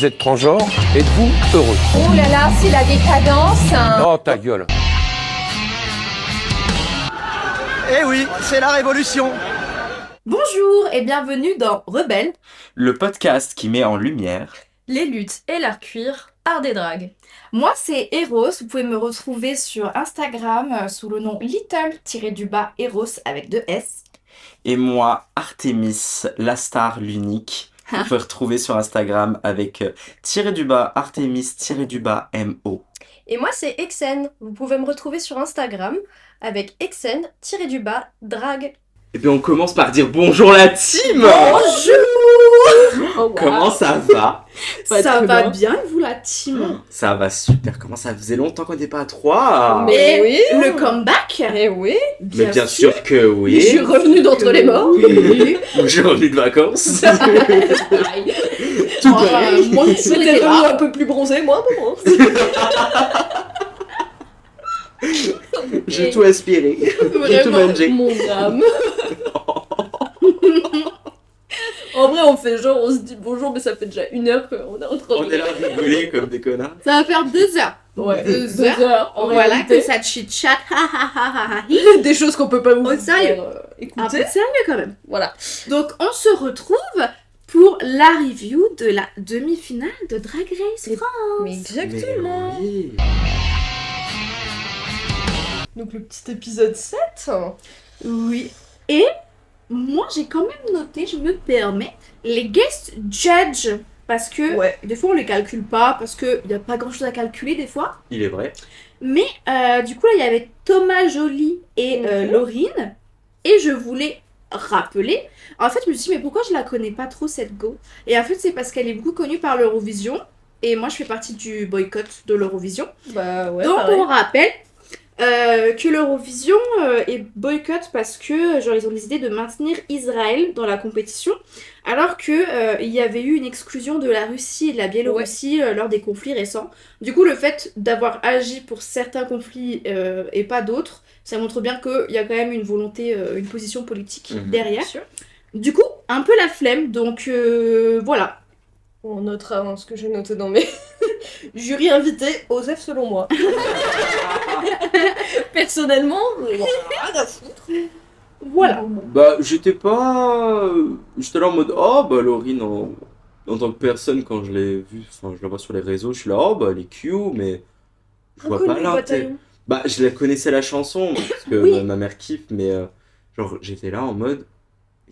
Vous êtes transgenre, êtes-vous heureux? Oh là là, c'est la décadence. Oh, ta gueule. Eh oui, c'est la révolution. Bonjour et bienvenue dans Rebelle, le podcast qui met en lumière les luttes et l'art cuir, art des dragues. moi c'est Eros, vous pouvez me retrouver sur Instagram sous le nom little-eros avec 2 S. et moi, Artemis, la star, l'unique. Vous pouvez retrouver sur Instagram avec Artemis-MO. Et moi c'est Exen, vous pouvez me retrouver sur Instagram avec Exen-drague. Et bien on commence par dire bonjour la team. Bonjour. Comment ça va? Ça va bien et vous la team? Ça va super, comment ça faisait longtemps qu'on n'était pas à 3. Mais oui. Le comeback? Eh oui, Mais bien sûr que oui. je suis revenue d'entre les morts. Oui. Je suis revenu de vacances. Tout pareil. Moi je J'étais suis revenue un peu plus bronzée, moi un peu moins. J'ai tout aspiré. J'ai tout mangé. Mon âme. En vrai, on fait genre, on se dit bonjour, mais ça fait déjà 1 heure qu'on est en train de... On est là à rigoler comme des connards. Ça va faire 2 heures. Ouais, 2 heures. En Voilà réalité. que ça chit-chat. Des choses qu'on peut pas vous Oh, sérieux. faire Un peu écouter. sérieux quand même. Voilà. Donc on se retrouve pour la review de la demi-finale de Drag Race France. Mais exactement. Mais oui. Donc le petit épisode 7. Oui. Et moi j'ai quand même noté, je me permets, les guest judges. Parce que Ouais. des fois on les calcule pas, parce qu'il n'y a pas grand chose à calculer des fois. Il est vrai. Mais du coup là il y avait Thomas Joly et Laurine. Et je voulais rappeler. En fait je me suis dit mais pourquoi je la connais pas trop cette go? Et en fait c'est parce qu'elle est beaucoup connue par l'Eurovision. Et moi je fais partie du boycott de l'Eurovision. Bah ouais, Donc pareil. on rappelle que l'Eurovision est boycott parce que genre ils ont décidé de maintenir Israël dans la compétition alors que il y avait eu une exclusion de la Russie et de la Biélorussie lors des conflits récents. Du coup le fait d'avoir agi pour certains conflits et pas d'autres, ça montre bien qu'il y a quand même une volonté, une position politique derrière. Sûr. Du coup un peu la flemme donc voilà. On notera ce que j'ai noté dans mes jury invité, Osef selon moi. Personnellement, rien à foutre. Voilà. Bah, j'étais pas. J'étais là en mode, oh, bah, Laurine, en tant que personne, quand je l'ai vue, enfin, je la vois sur les réseaux, je suis là, oh, bah, elle est cute, mais. Je vois pas Inconnu, l'intérêt. bataillon. Bah, je la connaissais la chanson, parce que Oui. ma mère kiffe, mais genre, j'étais là en mode,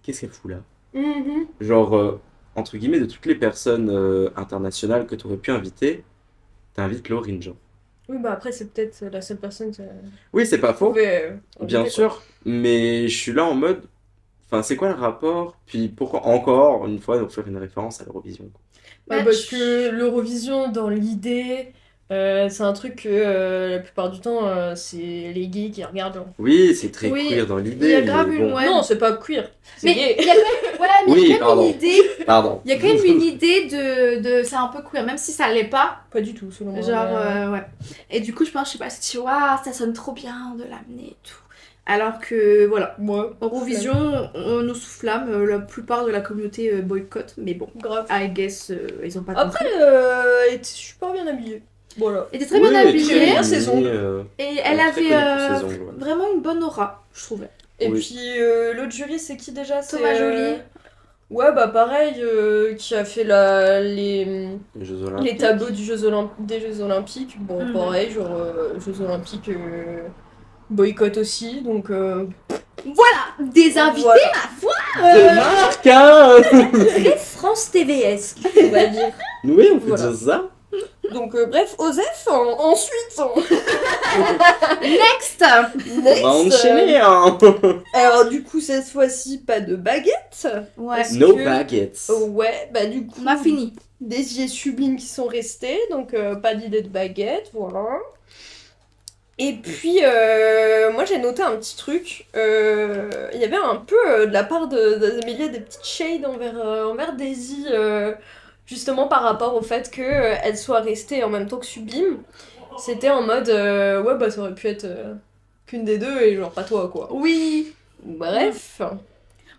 qu'est-ce qu'elle fout là? Mhm. Genre, entre guillemets, de toutes les personnes internationales que tu aurais pu inviter, t'invites Laurine, genre. Oui, bah après, c'est peut-être la seule personne qui Oui, c'est pas faux, pouvait bien inviter, sûr, mais je suis là en mode, enfin, c'est quoi le rapport? Puis pourquoi encore une fois nous faire une référence à l'Eurovision, quoi. Bah, parce que l'Eurovision, dans l'idée, c'est un truc que la plupart du temps, c'est les gays qui regardent. Oui, c'est très Oui, queer dans il y l'idée, a grave mais une bon. ouais. Non, c'est pas queer, c'est Mais gay. il y a quand même, voilà, mais il y Oui, a quand même pardon. une idée. Pardon. Il y a quand même une idée de c'est un peu queer, même si ça l'est pas. Pas du tout, selon moi. Genre, mais, ouais. Et du coup, je pense, je sais pas si tu vois, ça sonne trop bien de l'amener et tout. Alors que, voilà. Ouais, Eurovision, on nous soufflame, la plupart de la communauté boycott, mais bon, grave. I guess, ils ont pas Après, compris. elle était super bien habillée. Voilà. Elle était très bien habillée, bien saison. et elle très avait connue pour ses ongles, ouais. vraiment une bonne aura, je trouvais. Et Oui. puis, l'autre jury, c'est qui déjà? Thomas C'est, Joly. Ouais, bah pareil, qui a fait les Jeux Olympiques. les tableaux des Jeux Olympiques. Bon, Mhm. pareil, genre Jeux Olympiques boycott aussi, donc... Voilà, des invités, Voilà. ma foi, De marque, hein. très France TVS, on va dire. Oui, on peut Voilà. dire ça. Donc bref, Osef, ensuite... Next. Next, On va enchaîner, hein. alors du coup, cette fois-ci, pas de baguette. Ouais, Parce No que- baguettes. Ouais, bah du coup... on a fini. Des yeux sublimes qui sont restés, donc pas d'idée de baguette, voilà. Et puis, moi j'ai noté un petit truc. Il y avait un peu de la part d'Amélia des petites shades envers Daisy, justement par rapport au fait qu'elle soit restée en même temps que Sublime. C'était en mode, ouais, bah ça aurait pu être qu'une des deux et genre pas toi quoi. Oui. Bref.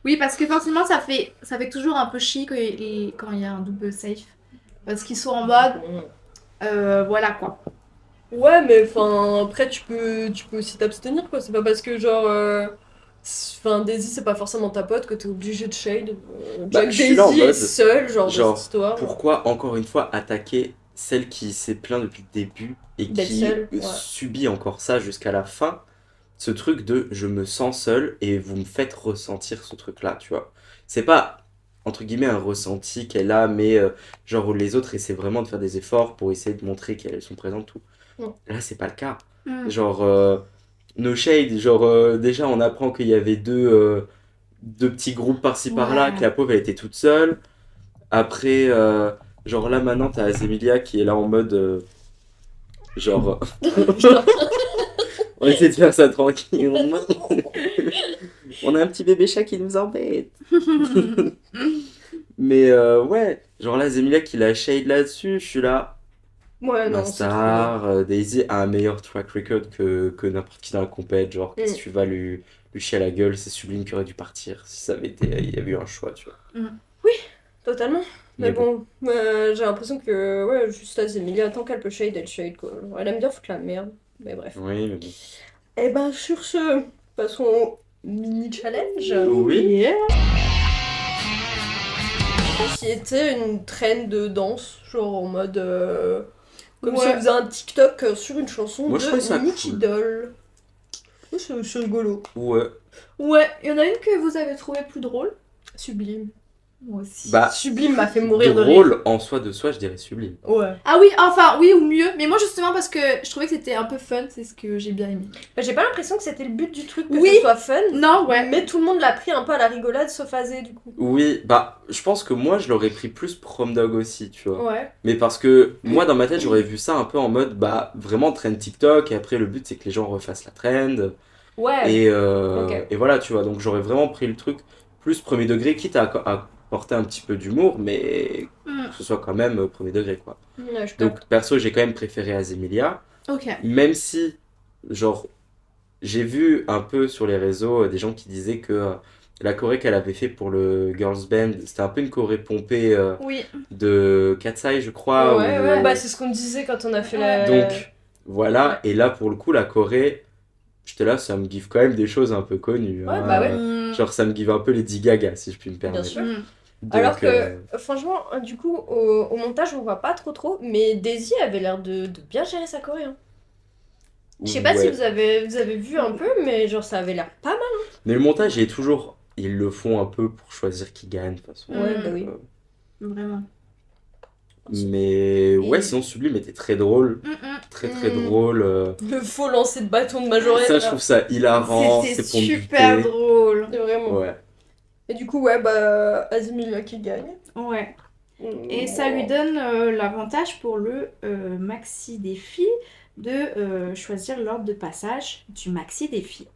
Oui, parce que forcément, ça fait toujours un peu chier quand il y a un double safe. Parce qu'ils sont en mode, voilà quoi. Ouais, mais enfin, après, tu peux aussi t'abstenir, quoi. C'est pas parce que, genre, enfin, Daisy, c'est pas forcément ta pote que t'es obligé de shade. Bah, Jack je suis là en Daisy est mode, seul, genre, dans genre, cette histoire. pourquoi encore une fois attaquer celle qui s'est plaint depuis le début et D'être qui seule, ouais. subit encore ça jusqu'à la fin? Ce truc de je me sens seul et vous me faites ressentir ce truc-là, tu vois. C'est pas, entre guillemets, un ressenti qu'elle a, mais genre où les autres essaient vraiment de faire des efforts pour essayer de montrer qu'elles sont présentes, tout. Non. Là, c'est pas le cas. Mm. Genre, no shade, genre, déjà, on apprend qu'il y avait deux petits groupes par-ci par-là, Ouais. que la pauvre, elle était toute seule. Après, genre là, maintenant, t'as Azemilia qui est là en mode, genre, on essaie de faire ça tranquille. On a un petit bébé chat qui nous embête. Mais ouais, genre là, Zemilia qui la shade là-dessus, je suis là. Ouais, Ma non, c'est star, Daisy a un meilleur track record que n'importe qui dans la compète. Genre, si tu vas lui chier à la gueule, c'est Sublime qui aurait dû partir. Si ça avait été, il y avait eu un choix, tu vois. totalement. Mais bon, j'ai l'impression que, ouais, juste là, Emilia, tant qu'elle peut shade, elle shade, quoi. Genre, elle aime bien foutre la merde. Mais bref. Oui, mais bon. Et ben, sur ce, passons au mini-challenge. Oui. Yeah. Qui était une trend de danse, genre en mode. Comme Ouais. si on faisait un TikTok sur une chanson Moi, je trouvais ça de Nicky cool. Doll. Ouais, c'est rigolo. Ouais. Ouais, il y en a une que vous avez trouvée plus drôle. Sublime. Moi aussi. Bah, Sublime m'a fait mourir de rire. drôle en soi de soi, je dirais Sublime. Ouais. Ah oui, enfin oui ou mieux. Mais moi justement parce que je trouvais que c'était un peu fun, c'est ce que j'ai bien aimé. Bah, j'ai pas l'impression que c'était le but du truc que Oui. ce soit fun. Non, ouais. Mais tout le monde l'a pris un peu à la rigolade, sauf Azé, du coup. Oui, bah, je pense que moi, je l'aurais pris plus Prom Dog aussi, tu vois. Ouais. Mais parce que moi, dans ma tête, j'aurais vu ça un peu en mode, bah, vraiment trend TikTok, et après, le but, c'est que les gens refassent la trend. Ouais. Et, Ok. et voilà, tu vois. Donc, j'aurais vraiment pris le truc plus premier degré, quitte à apporter un petit peu d'humour, mais Mm. que ce soit quand même premier degré, quoi. Ouais, je Donc, perso, j'ai quand même préféré Azemilia, Ok. même si, genre, j'ai vu un peu sur les réseaux des gens qui disaient que la choré qu'elle avait fait pour le Girls Band, c'était un peu une choré pompée Oui. de Katsai, je crois. ouais, ou- ouais, bah c'est ce qu'on disait quand on a fait la. Donc, voilà. Et là, pour le coup, la choré, j'étais là, ça me give quand même des choses un peu connues. Ouais, hein. bah ouais. Mm. Genre, ça me give un peu Lady Gaga, si je puis me permettre. sûr. Mm. Donc, Alors que, franchement, du coup, au montage, on voit pas trop, mais Daisy avait l'air de bien gérer sa choré. Hein. Je sais pas si ouais. vous avez vu un peu, mais genre ça avait l'air pas mal. Mais le montage, il est toujours. Ils le font un peu pour choisir qui gagne, de toute façon. Ouais, bah oui. Vraiment. Mais ouais, Et- sinon Sublime était très drôle. Très drôle. Le faux lancer de bâton de Majorette. Ça, je trouve ça hilarant. C'était C'est pour me super buter. drôle. Vraiment. Ouais. Et du coup, ouais, bah, Azimilia qui gagne. Ouais. Et ça lui donne l'avantage pour le maxi défi de choisir l'ordre de passage du maxi défi.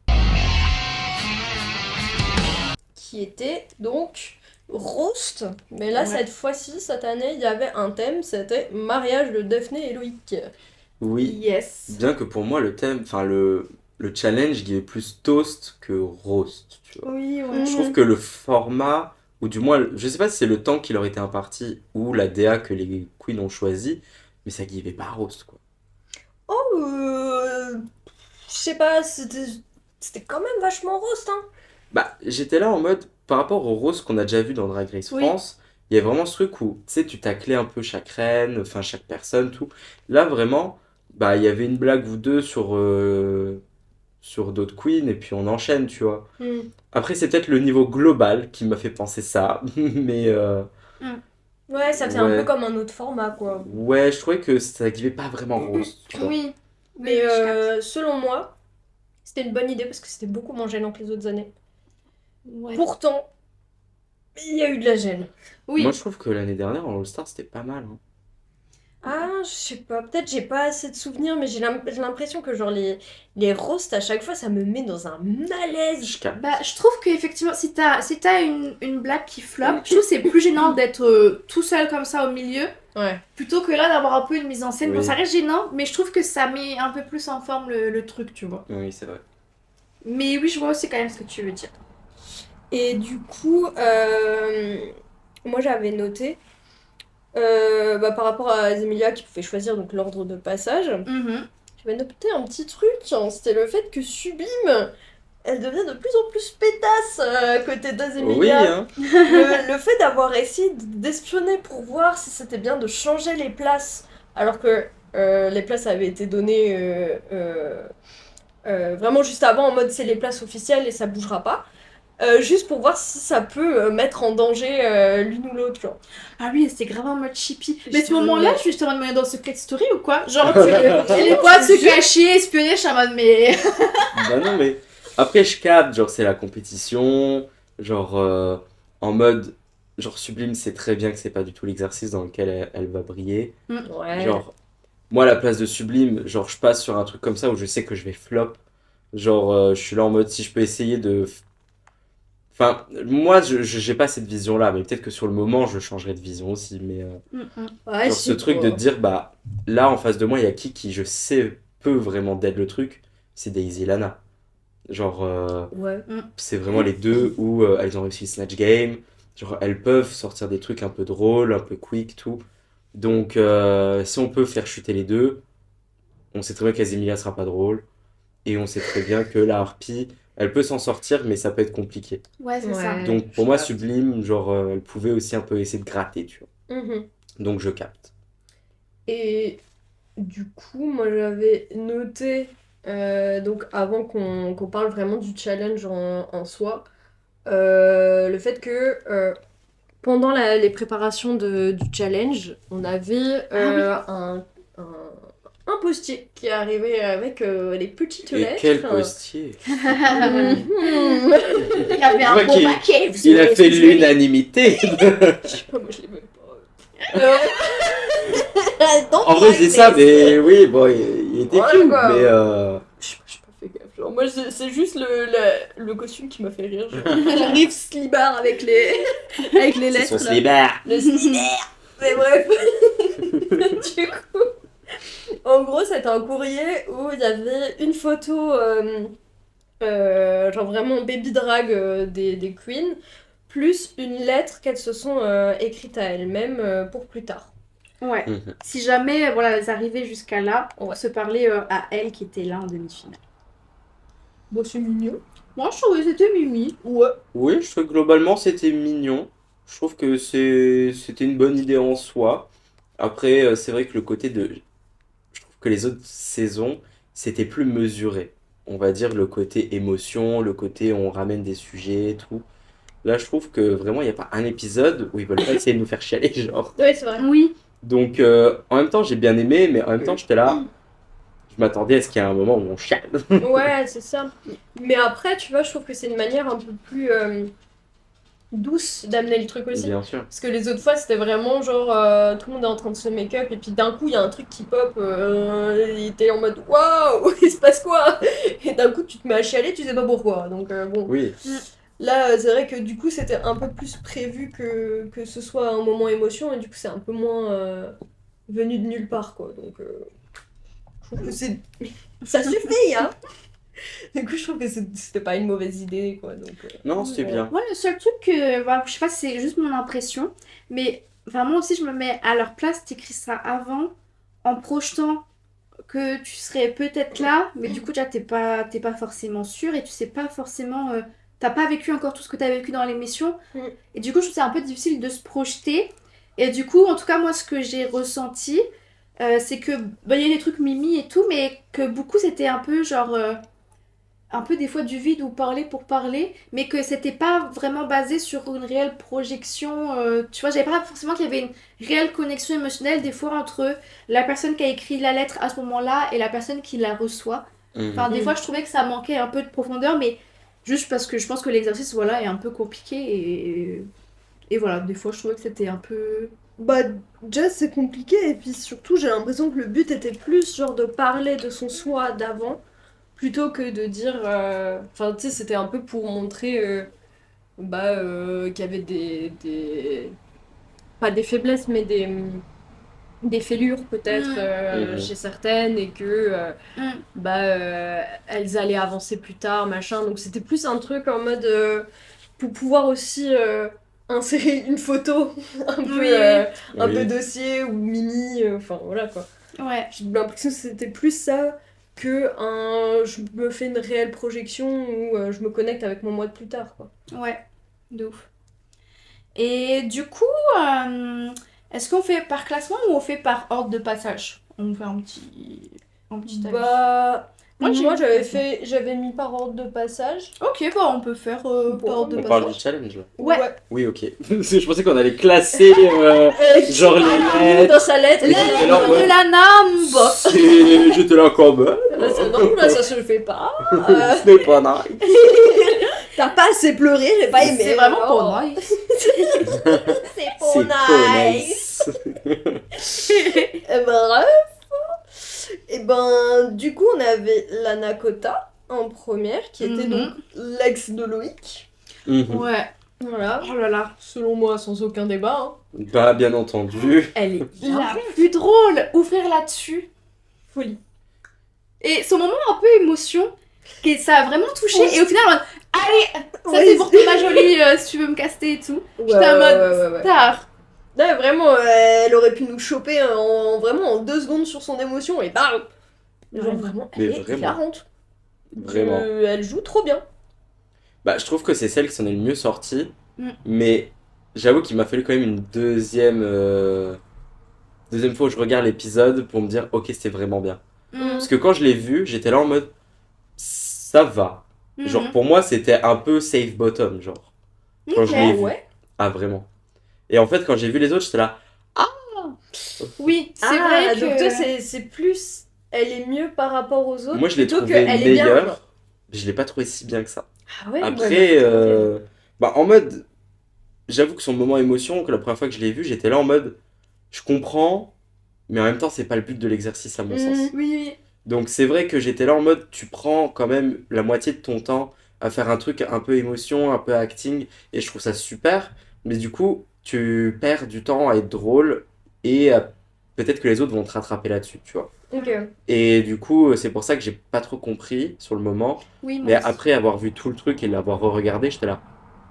Qui était donc roast. Mais là, Ouais. cette fois-ci, cette année, il y avait un thème, c'était mariage de Daphné et Loïc. Oui. Yes. Bien que pour moi, le thème, enfin le challenge, il est plus toast que roast, tu vois. Oui, ouais. Je trouve que le format, ou du moins, je sais pas si c'est le temps qui leur était imparti ou la DA que les queens ont choisi, mais ça givait pas à roast, quoi. Oh, je sais pas, c'était quand même vachement roast, hein. Bah, j'étais là en mode, par rapport au roast qu'on a déjà vu dans Drag Race Oui. France, il y a vraiment ce truc où, tu sais, tu taclais un peu chaque reine, enfin chaque personne, tout. Là, vraiment, bah, il y avait une blague ou deux sur d'autres queens, et puis on enchaîne, tu vois. Après, c'est peut-être le niveau global qui m'a fait penser ça, mais Ouais, ça faisait un Ouais. peu comme un autre format, quoi. ouais, je trouvais que ça givait pas vraiment roast, tu vois. Oui. Mais Oui, je capte. selon moi, c'était une bonne idée parce que c'était beaucoup moins gênant que les autres années. Ouais. Pourtant, il y a eu de la gêne. Oui. Moi, je trouve que l'année dernière, en All-Star, c'était pas mal. Hein. Ah, je sais pas, peut-être j'ai pas assez de souvenirs, mais j'ai l'impression que genre les roasts à chaque fois ça me met dans un malaise. Je capte. Bah, je trouve qu'effectivement, si t'as une blague qui flop, je trouve que c'est plus gênant d'être tout seul comme ça au milieu, Ouais. plutôt que là d'avoir un peu une mise en scène. Oui. Bon, ça reste gênant, mais je trouve que ça met un peu plus en forme le truc, tu vois. Oui, c'est vrai. Mais oui, je vois aussi quand même ce que tu veux dire. Et du coup, moi j'avais noté par rapport à Emilia qui pouvait choisir donc l'ordre de passage, Mhm. j'avais noté un petit truc, hein, c'était le fait que Sublime, elle devient de plus en plus pétasse à côté Oui, d'Azemilia. hein. Le fait d'avoir essayé d'espionner pour voir si c'était bien de changer les places, alors que les places avaient été données vraiment juste avant, en mode c'est les places officielles et ça bougera pas. Juste pour voir si ça peut mettre en danger l'une ou l'autre, genre. Ah oui, c'était grave en mode chippy. Mais J'étais ce moment-là, en je suis juste en mode mais dans Secret Story ou quoi? Genre, les potes se cacher, espionner, je suis en mode mais. Bah non, mais après, je capte, genre, c'est la compétition, genre, en mode, genre, Sublime, c'est très bien que c'est pas du tout l'exercice dans lequel elle va briller. Ouais. Genre, moi, à la place de Sublime, genre, je passe sur un truc comme ça où je sais que je vais flop. Genre, je suis là en mode, si je peux essayer de. Enfin, moi, j'ai pas cette vision-là, mais peut-être que sur le moment, je changerai de vision aussi. Mais Ouais, genre, ce truc de dire, bah, là, en face de moi, il y a qui je sais peut vraiment dead le truc, c'est Daisy et Lana. Genre, Ouais. c'est vraiment les deux où elles ont réussi le Snatch Game. Genre, elles peuvent sortir des trucs un peu drôles, un peu quick, tout. Donc, si on peut faire chuter les deux, on sait très bien qu'Azemilia sera pas drôle. Et on sait très bien que la harpie, elle peut s'en sortir, mais ça peut être compliqué. Ouais, c'est ça. Ouais. Donc, pour moi, je capte. Sublime, genre, elle pouvait aussi un peu essayer de gratter, tu vois. Mhm. Donc, je capte. Et du coup, moi j'avais noté, donc avant qu'on parle vraiment du challenge en soi, le fait que pendant les préparations du challenge, on avait un postier qui arrivait avec les petites Et lettres. quel postier! Mhm. Il y avait un Ouais, gros qui- paquet. vous Il a savez, fait excusez-moi. l'unanimité! Je sais pas, moi je l'aimais pas. En vrai, c'est ça, mais oui, bon, il était Ouais, cute, quoi. mais J'ai pas fait gaffe. Genre, moi, c'est juste le costume qui m'a fait rire. J'arrive slibard avec les c'est lettres. son là. slibard! Le slibard. Mais bref. Du coup, en gros, c'était un courrier où il y avait une photo, genre vraiment baby drag des queens, plus une lettre qu'elles se sont écrites à elles-mêmes pour plus tard. Ouais. Mhm. Si jamais voilà, elles arrivaient jusqu'à là, on Ouais. se parlait à elle qui était là en demi-finale. Bon, c'est mignon. Moi, je trouvais que c'était Mimi. Ouais. Oui, je trouve que globalement c'était mignon. Je trouve que c'était une bonne idée en soi. Après, c'est vrai que le côté de. Je trouve que les autres saisons, c'était plus mesuré. On va dire le côté émotion, le côté on ramène des sujets et tout. Là, je trouve que vraiment, il n'y a pas un épisode où ils veulent pas essayer de nous faire chialer, genre. Ouais, c'est vrai. Oui. Donc, en même temps, j'ai bien aimé, mais en même temps, j'étais là. Je m'attendais à ce qu'il y ait un moment où on chiale. Ouais, c'est ça. Mais après, tu vois, je trouve que c'est une manière un peu plus douce d'amener le truc aussi. Bien sûr. Parce que les autres fois, c'était vraiment genre tout le monde est en train de se make-up et puis d'un coup, il y a un truc qui pop. Et t'es en mode waouh, il se passe quoi? Et d'un coup, tu te mets à chialer, tu sais pas pourquoi. Donc bon. Oui. Là, c'est vrai que du coup, c'était un peu plus prévu que ce soit un moment émotion et du coup, c'est un peu moins venu de nulle part quoi. Donc je trouve que c'est. Ça suffit, hein! Du coup, je trouve que c'était pas une mauvaise idée quoi. Donc, Non, c'était bien. Moi, le seul truc que. Bah, je sais pas si c'est juste mon impression, mais vraiment aussi, je me mets à leur place, t'écris ça avant, en projetant que tu serais peut-être là, mais du coup, déjà, t'es pas forcément sûr et tu sais pas forcément. T'as pas vécu encore tout ce que t'as vécu dans l'émission. Mm. Et du coup, je trouve que c'est un peu difficile de se projeter. Et du coup, en tout cas, moi, ce que j'ai ressenti, c'est que. Bah, il y a des trucs mimi et tout, mais que beaucoup, c'était un peu genre. Un peu des fois du vide ou parler pour parler, mais que c'était pas vraiment basé sur une réelle projection. Tu vois, j'avais pas forcément qu'il y avait une réelle connexion émotionnelle des fois entre la personne qui a écrit la lettre à ce moment-là et la personne qui la reçoit. Enfin, des fois, je trouvais que ça manquait un peu de profondeur, mais juste parce que je pense que l'exercice, voilà, est un peu compliqué et voilà, des fois, je trouvais que c'était un peu. Bah, déjà, c'est compliqué, et puis surtout, j'ai l'impression que le but était plus genre de parler de son soi d'avant, plutôt que de dire. Enfin, tu sais, c'était un peu pour montrer qu'il y avait pas des faiblesses, mais des fêlures peut-être chez certaines, et que elles allaient avancer plus tard, machin. Donc, c'était plus un truc en mode pour pouvoir aussi insérer une photo un peu, Oui. un Oui. peu dossier ou Mimi, enfin voilà quoi. Ouais. J'ai l'impression que c'était plus ça que je me fais une réelle projection où je me connecte avec mon moi de plus tard quoi. Ouais, de ouf. Et du coup, est-ce qu'on fait par classement ou on fait par ordre de passage? On fait un petit avis. Bah Moi, moi j'ai j'avais mis par ordre de passage. Ok, bah on peut faire par ordre de On passage. parle du challenge là. Ouais. Oui, ok. Parce que je pensais qu'on allait classer genre les lettres. Dans sa lettre. Et alors, ouais. De la Nambo. J'étais là comme Non, là, ça se fait pas. ce n'est pas nice. T'as pas assez pleuré, j'ai pas aimé. C'est vraiment Oh. pas nice. C'est C'est pas pas nice. nice. Bref. Et ben, du coup, on avait Lana Kota en première, qui était Mhm. donc l'ex de Loïc. Mhm. Ouais. Voilà. Oh là là. Selon moi, sans aucun débat. Hein. Bah, bien entendu. Elle est bien. La plus drôle. Ouvrir là-dessus. Folie. Et son moment un peu émotion, que ça a vraiment touché. Oui. Et au final, en mode, allez, ça Oui. c'est pour toi ma jolie, si tu veux me caster et tout. J'étais en mode, star. Là, vraiment, elle aurait pu nous choper vraiment en 2 secondes sur son émotion et bam. Genre Ouais. vraiment, Mais elle est vraiment. hilarante. Vraiment. Elle joue trop bien. Bah, je trouve que c'est celle qui s'en est le mieux sortie. Mm. Mais j'avoue qu'il m'a fallu quand même une deuxième fois où je regarde l'épisode pour me dire, ok, c'était vraiment bien. Parce que quand je l'ai vu, j'étais là en mode, ça va. Genre, pour moi, c'était un peu safe bottom, genre. Quand je l'ai vu. Ouais. Ah, vraiment. Et en fait, quand j'ai vu les autres, j'étais là, Oui, c'est Ah, vrai que... donc toi, c'est plus. Elle est mieux par rapport aux autres. moi, je l'ai plutôt trouvé qu'elle est bien. meilleure. Je l'ai pas trouvé si bien que ça. Ah ouais, Après, bah, en mode, j'avoue que son moment émotion, que la première fois que je l'ai vu, j'étais là en mode, je comprends, mais en même temps, c'est pas le but de l'exercice à mon sens. Oui, Donc c'est vrai que j'étais là en mode, tu prends quand même la moitié de ton temps à faire un truc un peu émotion, un peu acting, et je trouve ça super, mais du coup, tu perds du temps à être drôle, et peut-être que les autres vont te rattraper là-dessus, tu vois. Ok. Et du coup, c'est pour ça que j'ai pas trop compris sur le moment, oui. mais après avoir vu tout le truc et l'avoir re-regardé, j'étais là,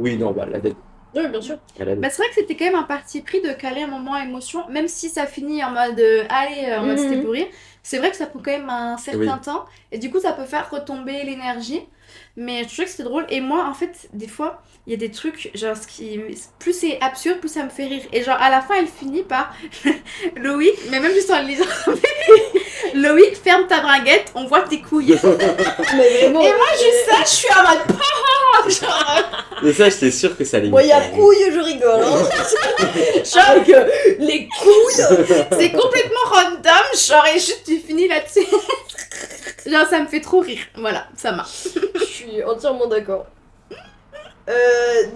oui, non, bah, la dead. Oui, bien sûr. Elle a dead. Bah, c'est vrai que c'était quand même un parti pris de caler un moment émotion, même si ça finit en mode allez, en mode Mhm. c'était pour rire. C'est vrai que ça prend quand même un certain Oui. temps, et du coup ça peut faire retomber l'énergie. Mais je trouvais que c'était drôle, et moi en fait, des fois, il y a des trucs, genre plus c'est absurde, plus ça me fait rire. Et genre à la fin, elle finit par Loïc, mais même juste en le lisant, Loïc, ferme ta bringuette, on voit tes couilles. Mais vraiment. Et moi, juste ça, je suis en mode genre, Mais ça, j'étais sûr que ça allait me Moi, il y a faire rire. couilles, je rigole. Hein. Genre que les couilles. c'est complètement random, genre, et juste tu finis là-dessus. Genre, ça me fait trop rire. Voilà, ça marche. Je suis entièrement d'accord.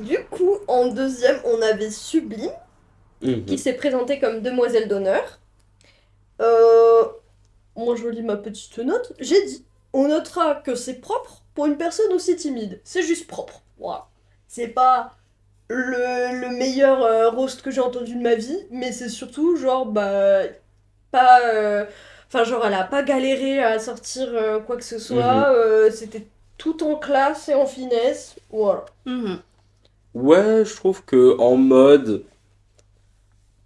Du coup, en deuxième, on avait Sublime, Mhm. qui s'est présentée comme demoiselle d'honneur. Moi, je lis ma petite note. J'ai dit, on notera que c'est propre pour une personne aussi timide. C'est juste propre. Voilà. C'est pas le meilleur roast que j'ai entendu de ma vie, mais c'est surtout genre, bah, pas... Enfin, genre, elle a pas galéré à sortir quoi que ce soit. C'était tout en classe et en finesse. Voilà. Mhm. Ouais, je trouve que en mode,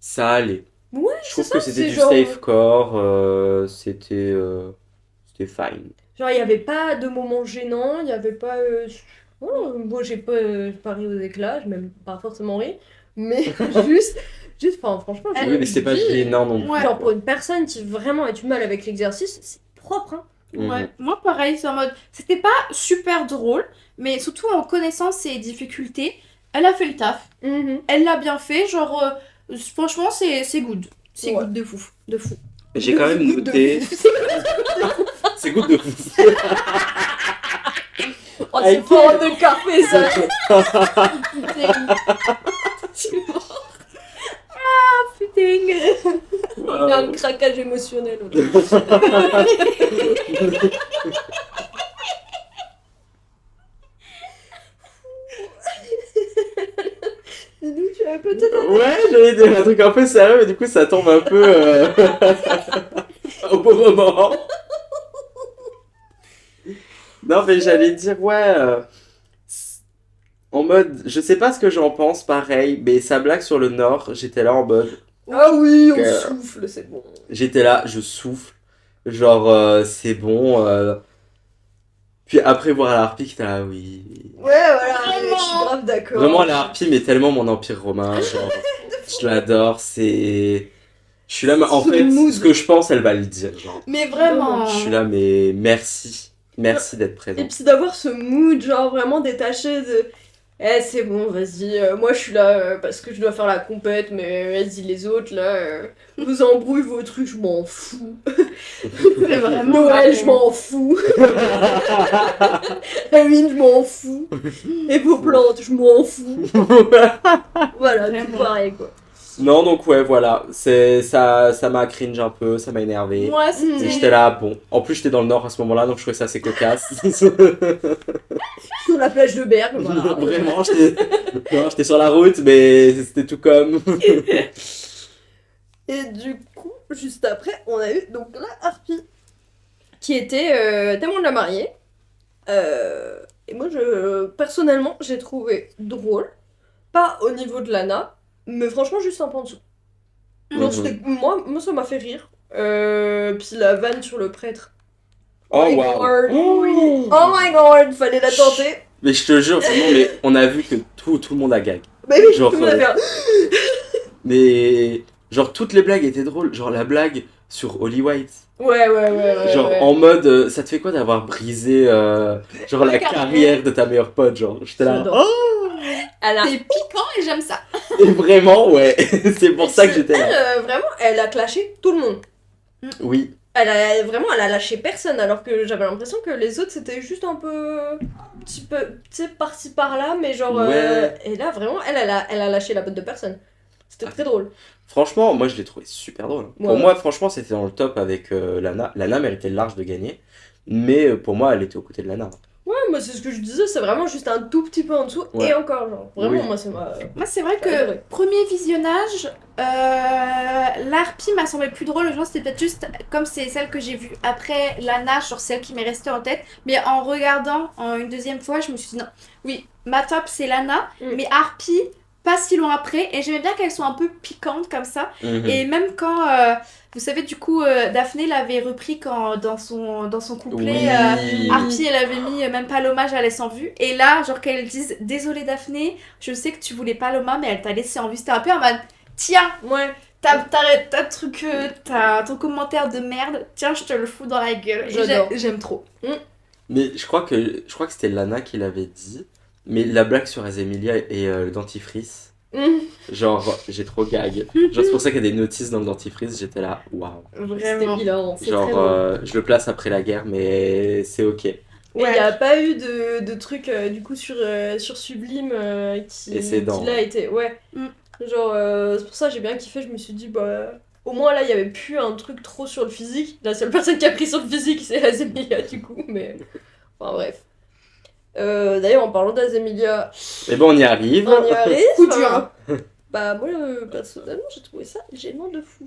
ça allait. Ouais, Je c'est trouve ça, que c'était c'est du genre... safe core, c'était fine. Genre, il n'y avait pas de moments gênants, il n'y avait pas... Oh, moi, j'ai pas ri aux éclats, j'ai même pas forcément ri, mais juste, enfin, franchement... Oui, mais c'était pas gênant non plus. Ouais. Genre, pour une personne qui vraiment a du mal avec l'exercice, c'est propre, hein. Ouais, moi pareil, c'est en mode. C'était pas super drôle, mais surtout en connaissant ses difficultés, elle a fait le taf. Elle l'a bien fait, genre. Franchement, c'est good. C'est Ouais. good de fou. De fou. J'ai quand même noté. C'est good de fou. Oh, c'est fort de café, ça. Putain. Il y a un craquage émotionnel. Tu avais peut-être... Ouais, j'allais dire un truc un peu sérieux, mais du coup ça tombe un peu au bon moment. Non, mais j'allais dire, ouais. En mode, je sais pas ce que j'en pense, pareil, mais sa blague sur le Nord, j'étais là en mode, Ah oui, on Euh, souffle, c'est bon. j'étais là, je souffle, genre, c'est bon. Puis après voir la harpie, j'étais là, oui. Ouais, voilà, Vraiment. je suis grave d'accord. Vraiment, la harpie, mais tellement mon empire romain, genre, je l'adore, c'est... Je suis là, mais en Ce fait, mood. ce que je pense, elle va le dire, genre. Mais vraiment. Je suis là, mais merci. Merci d'être Et présent. puis d'avoir ce mood, genre vraiment détaché de. Eh, c'est bon, vas-y, moi je suis là parce que je dois faire la compète, mais vas-y, les autres là, vos embrouilles, vos trucs, je m'en fous. C'est vraiment. Noël, je m'en fous. Halloween, je m'en fous. Et vos plantes, je m'en fous. Voilà, tout Vraiment. pareil quoi. Non, donc ouais, voilà, ça m'a cringe un peu, ça m'a énervé. Moi, Et c'était. j'étais là, bon. En plus, j'étais dans le Nord à ce moment-là, donc je trouvais ça assez cocasse. Sur la plage de Bergue, voilà. Vraiment, j'étais sur la route, mais c'était tout comme. Et du coup, juste après, on a eu donc la harpie, qui était témoin de la mariée. Et moi, personnellement, j'ai trouvé drôle. Pas au niveau de Lana, mais franchement, juste un peu en dessous. Genre, moi, ça m'a fait rire. Puis la vanne sur le prêtre. Oh, my wow. god. Oh my god, fallait la tenter. Mais je te jure, c'est bon, mais on a vu que tout le monde a gag. Mais oui, Genre, tout le monde a fait un- Mais genre toutes les blagues étaient drôles, genre la blague sur Holly White, Ouais. genre en mode ça te fait quoi d'avoir brisé genre la carrière de ta meilleure pote, genre j'étais là. J'adore. Oh Elle a... C'est piquant et j'aime ça. et vraiment ouais, c'est pour ça que j'étais là. Elle, vraiment, elle a clashé tout le monde. Oui, Elle a lâché personne, alors que j'avais l'impression que les autres c'était juste un petit peu, tu sais, par-ci par-là, mais genre. Ouais. Et là, vraiment, elle a lâché la botte de personne. C'était très drôle. franchement moi je l'ai trouvé super drôle. Pour Ouais. moi franchement c'était dans le top avec Lana. Lana méritait large de gagner, mais pour moi elle était aux côtés de Lana. Ouais, moi c'est ce que je disais, c'est vraiment juste un tout petit peu en dessous, Ouais. et encore, genre. Vraiment, Oui. moi ça m'a. Moi, c'est vrai J'ai que adoré. premier visionnage, l'harpie m'a semblé plus drôle. Genre, c'était peut-être juste comme c'est celle que j'ai vue après Lana, genre celle qui m'est restée en tête. Mais en regardant une deuxième fois, je me suis dit non. Oui, ma top c'est Lana, Mm. mais harpie pas si loin après. Et j'aimais bien qu'elles soient un peu piquantes comme ça. Mhm. Et même quand, vous savez, du coup, Daphné l'avait repris quand dans son couplet. Oui. Harpie, elle avait mis même pas l'hommage à laisser en vue. Et là, genre, qu'elle dise désolée Daphné, je sais que tu voulais pas l'hommage, mais elle t'a laissé en vue. C'était un peu en mode tiens, Ouais, t'as truc, t'as ton commentaire de merde, tiens, je te le fous dans la gueule. Et J'adore. j'aime trop. Mais je crois que c'était Lana qui l'avait dit, mais la blague sur Azemilia et le dentifrice. Genre, j'ai trop gag. Genre, c'est pour ça qu'il y a des notices dans le dentifrice, j'étais là, waouh. c'était Vraiment. hilarant. C'est très Genre, drôle. je le place après la guerre, mais c'est ok. Et il n'y a pas eu de truc du coup sur Sublime Et ses dents. qui là était. Ouais. Mm. Genre, c'est pour ça que j'ai bien kiffé. Je me suis dit, bah. Au moins là, il n'y avait plus un truc trop sur le physique. La seule personne qui a pris sur le physique, c'est Azemilia du coup. Mais. Enfin bref. D'ailleurs, en parlant d'Azemilia, Mais bon, on y arrive. on y arrive. Coup dur. Bah, moi, personnellement, j'ai trouvé ça gênant de fou.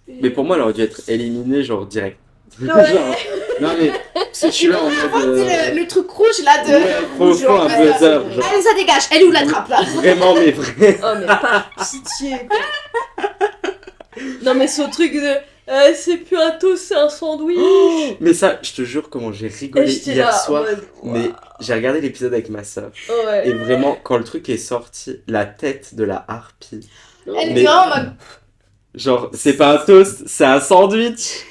Mais pour moi, elle aurait dû être éliminée, genre, direct. Ouais. Genre, non, mais parce que je suis là en mode. C'est le truc rouge là de. Ouais, faut un buzzer. Genre, Allez, ça dégage, elle est où la trappe là? vraiment, mais vrai. Oh, mais pas pitié, quoi. Non, mais ce truc de. C'est plus un toast, c'est un sandwich. Mais ça, je te jure, comment j'ai Et rigolé j'étais hier là, en soir. mode, Mais j'ai regardé l'épisode avec ma soeur. Ouais. Et vraiment, quand le truc est sorti, la tête de la harpie. Elle Mais- était vraiment en mode. Genre, c'est pas un toast, c'est un sandwich.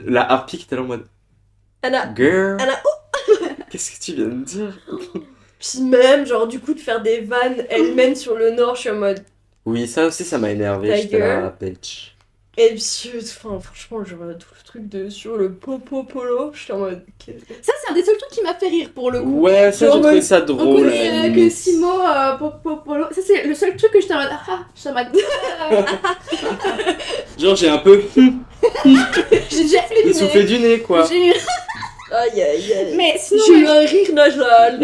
La harpie qui était là en mode. Anna. Girl. Anna, Qu'est-ce que tu viens de dire? Puis même, genre, du coup, de faire des vannes, elle mène sur le nord, je suis en mode. Oui, ça aussi, ça m'a énervé. Ta J'étais là, gueule. bitch. Et puis, enfin, franchement, genre, tout le truc de sur le popo polo, je suis en mode. Ça, c'est un des seuls trucs qui m'a fait rire pour le coup. Ouais, ça, Genre, j'ai trouvé ouais, ça On drôle. à la connaît que limite. Simo, Polo. Ça, c'est le seul truc que j'étais en mode. Ah, je suis en mode. Genre, j'ai un peu J'ai déjà fait le essoufflé du nez, quoi. J'ai eu. Aïe aïe aïe. Mais sinon. J'ai eu un rire nasal.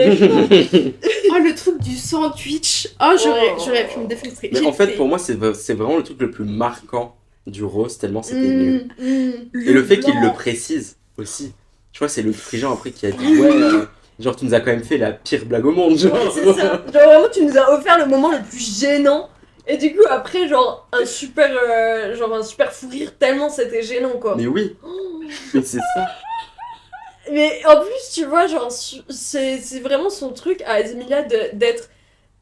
Oh, le truc du sandwich. Oh, j'aurais pu me défenestrer. Mais en fait, pour moi, c'est vraiment le truc le plus marquant du rose, tellement c'était nul. Et le fait qu'il le précise aussi. Je crois que c'est Luc Prigent après qui a dit ouais, Genre, tu nous as quand même fait la pire blague au monde, genre. Ouais, c'est ça. Genre vraiment, tu nous as offert le moment le plus gênant. Et du coup, après, genre un super fou rire tellement c'était gênant, quoi. Mais oui, mais c'est ça. Mais en plus, tu vois, genre, c'est vraiment son truc à Emilia d'être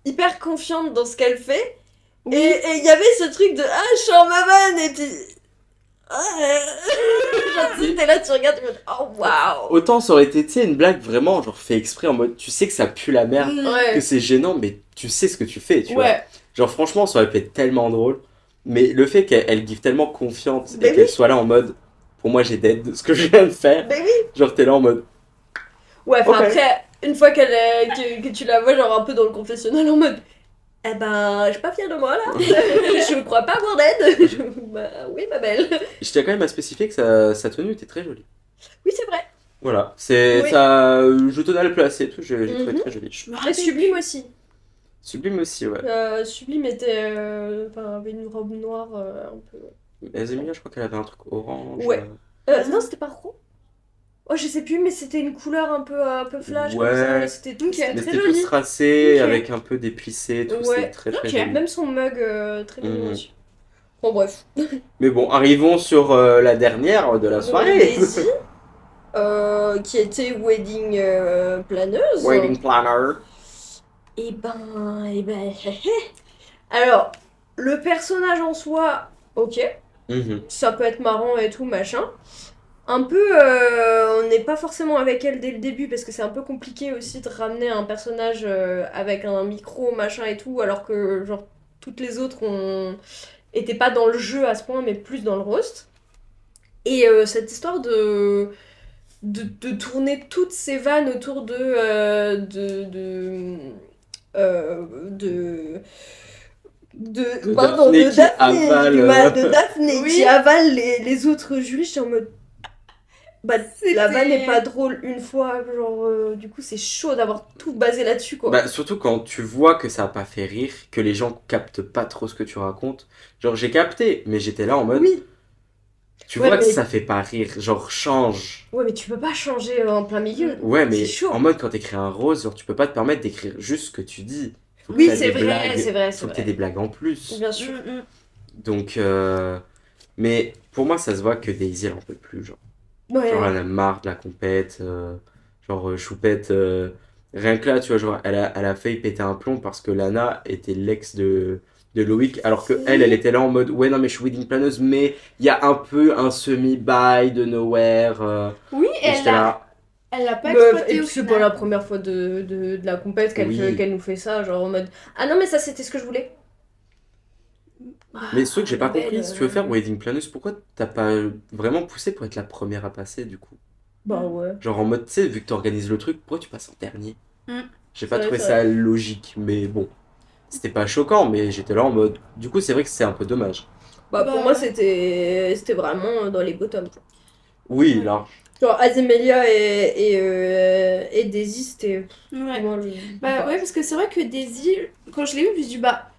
hyper confiante dans ce qu'elle fait. Oui. Et il y avait ce truc de ah, je suis en ma vanne, et puis. Genre, tu sais, t'es là, tu regardes, tu me dis oh waouh! Autant ça aurait été, tu sais, une blague vraiment, genre, fait exprès en mode, tu sais que ça pue la merde, que Ouais. c'est gênant, mais tu sais ce que tu fais, tu vois. Ouais. Genre, franchement, ça aurait pu être tellement drôle. Mais le fait qu'elle give tellement confiante et Ben qu'elle oui. soit là en mode, pour moi, j'ai dead de ce que je viens de faire. Ben oui! Genre, t'es là en mode, Ouais, enfin Ok. après, une fois que tu la vois, genre un peu dans le confessionnal en mode. Eh ben, je suis pas fière de moi là. Je crois pas avoir d'aide. Bah oui, ma belle. je tiens quand même à spécifier que sa tenue était très jolie. Oui, c'est vrai. Voilà, c'est Oui. ça, je tenais à le placer, tout, j'ai trouvé Mhm. très joli. Je me Et rappelle. Sublime aussi. Sublime aussi, ouais. Sublime était. Avait une robe noire un peu. Emilia, je crois qu'elle avait un truc orange. Ouais. Non, c'était pas rond. Oh, je sais plus, mais c'était une couleur un peu flash Ouais. comme ça. C'était Ok. c'était Mais très c'était joli. plus tracé, Ok. avec un peu des plissés et tout, Ouais. c'était très très Ok. joli. Même son mug très mignon Mhm. aussi. Bon, bref. Mais bon, arrivons sur la dernière de la soirée. Daisy, qui était wedding planeuse. Wedding planner. Et ben. Alors, le personnage en soi, ok, Mhm. ça peut être marrant et tout, machin. Un peu, on n'est pas forcément avec elle dès le début parce que c'est un peu compliqué aussi de ramener un personnage avec un micro, machin et tout, alors que genre toutes les autres étaient pas dans le jeu à ce point, mais plus dans le roast. Et cette histoire de tourner toutes ces vannes autour De pardon, Daphné de qui Daphné, avale, j'ai du mal, de Daphné Oui. qui avale les autres juristes, j'étais en mode bah la vanne C'était- n'est pas drôle une fois, genre du coup c'est chaud d'avoir tout basé là-dessus quoi. Bah, surtout quand tu vois que ça a pas fait rire, que les gens captent pas trop ce que tu racontes. Genre, j'ai capté, mais j'étais là en mode. Oui, Tu Ouais, vois que mais- ça fait pas rire, genre, change. ouais mais tu peux pas changer en plein milieu. Ouais, mais C'est chaud. en mode quand t'écris un rose, genre, tu peux pas te permettre d'écrire juste ce que tu dis. Faut que Oui, t'aies c'est des vrai, blagues. c'est vrai, Faut c'est que t'aies vrai. des blagues en plus. Bien sûr. Donc, mais pour moi, ça se voit que Daisy, elle en peut plus, genre. Ouais. Genre, elle a marre de la compète. Choupette, rien que là, tu vois, genre, elle a failli péter un plomb parce que Lana était l'ex de Loïc, alors que elle était là en mode, ouais, non, mais je suis wedding planeuse, mais il y a un peu un semi-bail de nowhere. Oui, Et j'étais là, elle l'a pas Meuf, exploité et au puis c'est final. pas la première fois de la compète qu'elle Oui. qu'elle nous fait ça, genre en mode ah non mais ça c'était ce que je voulais. mais ce truc que j'ai pas belle, compris, si tu veux faire wedding planeuse, pourquoi t'as pas vraiment poussé pour être la première à passer, du coup? Bah ouais. Genre en mode, tu sais, vu que t'organises le truc, pourquoi tu passes en dernier? Mm. J'ai pas C'est trouvé vrai, ça logique, mais bon. C'était pas choquant, mais j'étais là en mode. Du coup, c'est vrai que c'est un peu dommage. Bah, Bah, pour moi c'était vraiment dans les bottoms. Genre, Oui, là. genre Azemelia et Daisy c'était Ouais. vraiment Bah ouais, parce que c'est vrai que Daisy, quand je l'ai vue, je me suis dit, bah,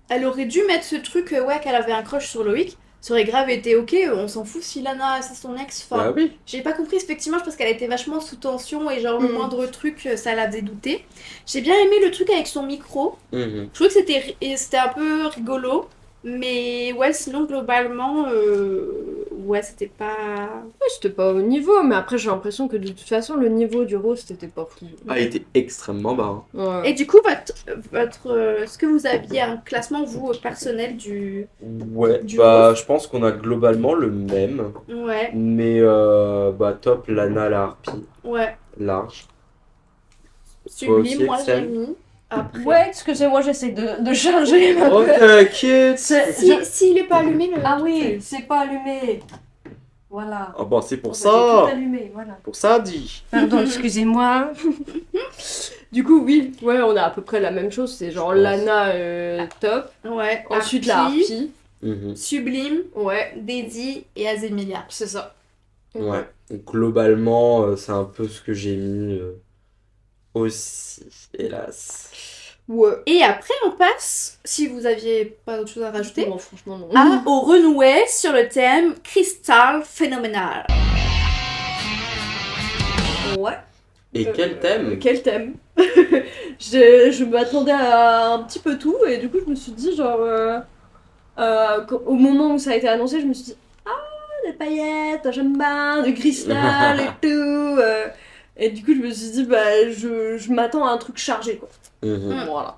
elle aurait dû mettre ce truc, ouais, qu'elle avait un crush sur Loïc. Ça aurait grave été ok, on s'en fout si Lana c'est son ex. Enfin, Bah oui. j'ai pas compris, effectivement, je pense qu'elle était vachement sous tension et genre le Mm. moindre truc, ça la faisait douter. J'ai bien aimé le truc avec son micro. Mhm. Je trouvais que c'était un peu rigolo. Mais ouais, sinon, globalement, ouais, c'était pas. Ouais, c'était pas au niveau, mais après j'ai l'impression que de toute façon le niveau du roast était pas fou. A été extrêmement bas. Hein. Ouais. Et du coup, est-ce que vous aviez un classement, vous, personnel du. Ouais, Du bah roast. je pense qu'on a globalement le même. Ouais, Mais bah top, Lana, la harpie, ouais. large. Sublime, aussi, moi j'ai Excel. mis. Après. Ouais, excusez-moi, j'essaie de charger. Oh t'inquiète. S'il est pas allumé, le. Ah oui, c'est pas allumé. Voilà. Oh bah c'est pour J'ai ça. tout allumé, voilà. Pour ça, dit. Pardon, excusez-moi. Du coup, oui, ouais, on a à peu près la même chose. C'est genre Je pense. Lana top, Ouais. ensuite la harpie. Mhm. Sublime, Ouais, Daisy et Azemelia. c'est ça. Ouais. Donc, globalement, c'est un peu ce que j'ai mis aussi, hélas. Ouais. Et après, on passe, si vous aviez pas d'autre chose à rajouter, Non, franchement, non. au renouet sur le thème Cristal phénoménal. Ouais. Et quel thème? Quel thème? Je m'attendais à un petit peu tout et du coup je me suis dit genre au moment où ça a été annoncé je me suis dit des paillettes, j'aime bien, du cristal et tout et du coup je me suis dit bah je m'attends à un truc chargé quoi. Mhm. Voilà.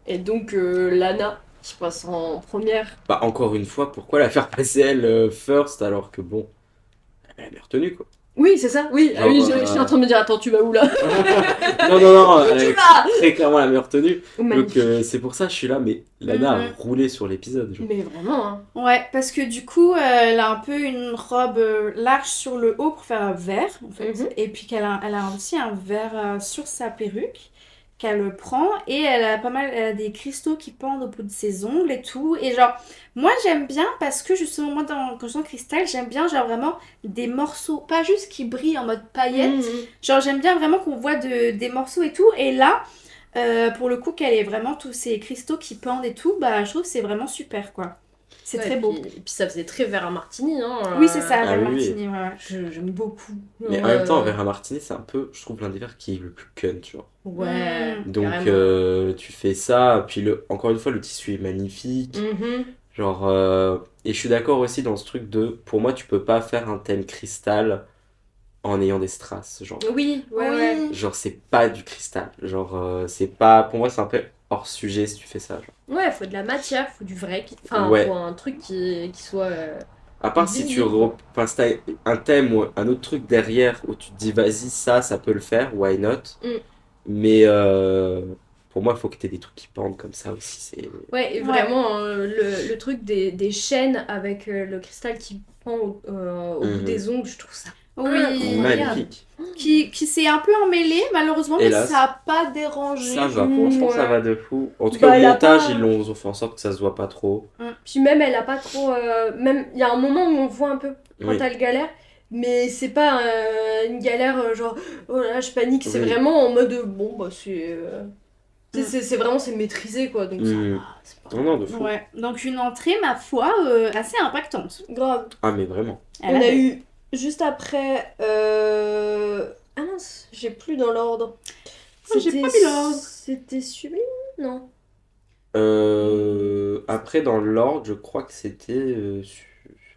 Et donc Lana qui passe en première. Bah, encore une fois, pourquoi la faire passer elle first alors que bon, elle a bien retenu quoi. Oui c'est ça, oui, Genre, je suis en train de me dire attends tu vas où là? Non, elle Tu a vas très clairement la meilleure tenue. Donc Magnifique. c'est pour ça que je suis là, mais Lana a Mhm. roulé sur l'épisode. Genre. Mais vraiment hein. Ouais, parce que du coup, elle a un peu une robe large sur le haut pour faire un vert, en fait. Mhm. Et puis elle a aussi un vert sur sa perruque qu'elle prend. Et elle a elle a des cristaux qui pendent au bout de ses ongles et tout. Et genre, moi j'aime bien parce que justement, moi quand je sens cristal, j'aime bien genre vraiment des morceaux, pas juste qui brillent en mode paillettes. Mhm. Genre, j'aime bien vraiment qu'on voit des morceaux et tout. Et là, pour le coup, qu'elle ait vraiment tous ces cristaux qui pendent et tout, bah je trouve que c'est vraiment super quoi. C'est Ouais, très beau. Et puis ça faisait très verre à martini, hein. Oui, c'est ça, Ah Verre oui, oui. Martini, ouais, ouais. J'aime beaucoup. Mais en même temps, Vera Martini, c'est un peu, je trouve, l'un des verres qui est le plus kun, tu vois. Ouais. Donc carrément. tu fais ça, puis encore une fois, le tissu est magnifique. Mhm. Genre, et je suis d'accord aussi dans ce truc de, pour moi, tu peux pas faire un thème cristal en ayant des strass. Oui, ouais. Genre c'est pas du cristal. Genre, c'est pas, pour moi, c'est un peu hors sujet si tu fais ça. Genre. Ouais, faut de la matière, faut du vrai. Enfin, Ouais. faut un truc qui soit. À part si tu Visible, quoi. enfin, si t'as un thème ou un autre truc derrière où tu te dis, vas-y, ça peut le faire, why not? Mm. Mais pour moi, il faut que t'aies des trucs qui pendent comme ça aussi. C'est... Ouais, et vraiment, le truc des chaînes avec le cristal qui pend au bout Mhm. des ongles, je trouve ça. Oui, Incroyable. Magnifique. qui s'est un peu emmêlé malheureusement, mais Hélas. ça a pas dérangé. Ça va, je franchement, ouais. ça va de fou. En tout Bah, cas, au elle a montage, pas- ils ont fait en sorte que ça se voit pas trop. Puis même, elle a pas trop. Même, il y a un moment où on voit un peu quand Oui. elle galère, mais c'est pas une galère genre, oh là, là, je panique, c'est Oui. vraiment en mode, bon, bah, c'est. C'est vraiment, c'est maîtrisé quoi, donc ça Mm. va, c'est pas Non, de fou. Ouais, donc une entrée, ma foi, assez impactante. grave. Ah, mais vraiment. Elle On a avait- eu juste après. Ah mince, j'ai plus dans l'ordre. Oh, j'ai pas mis l'ordre. C'était Sublime? Non. Après, dans l'ordre, je crois que c'était. Ouais,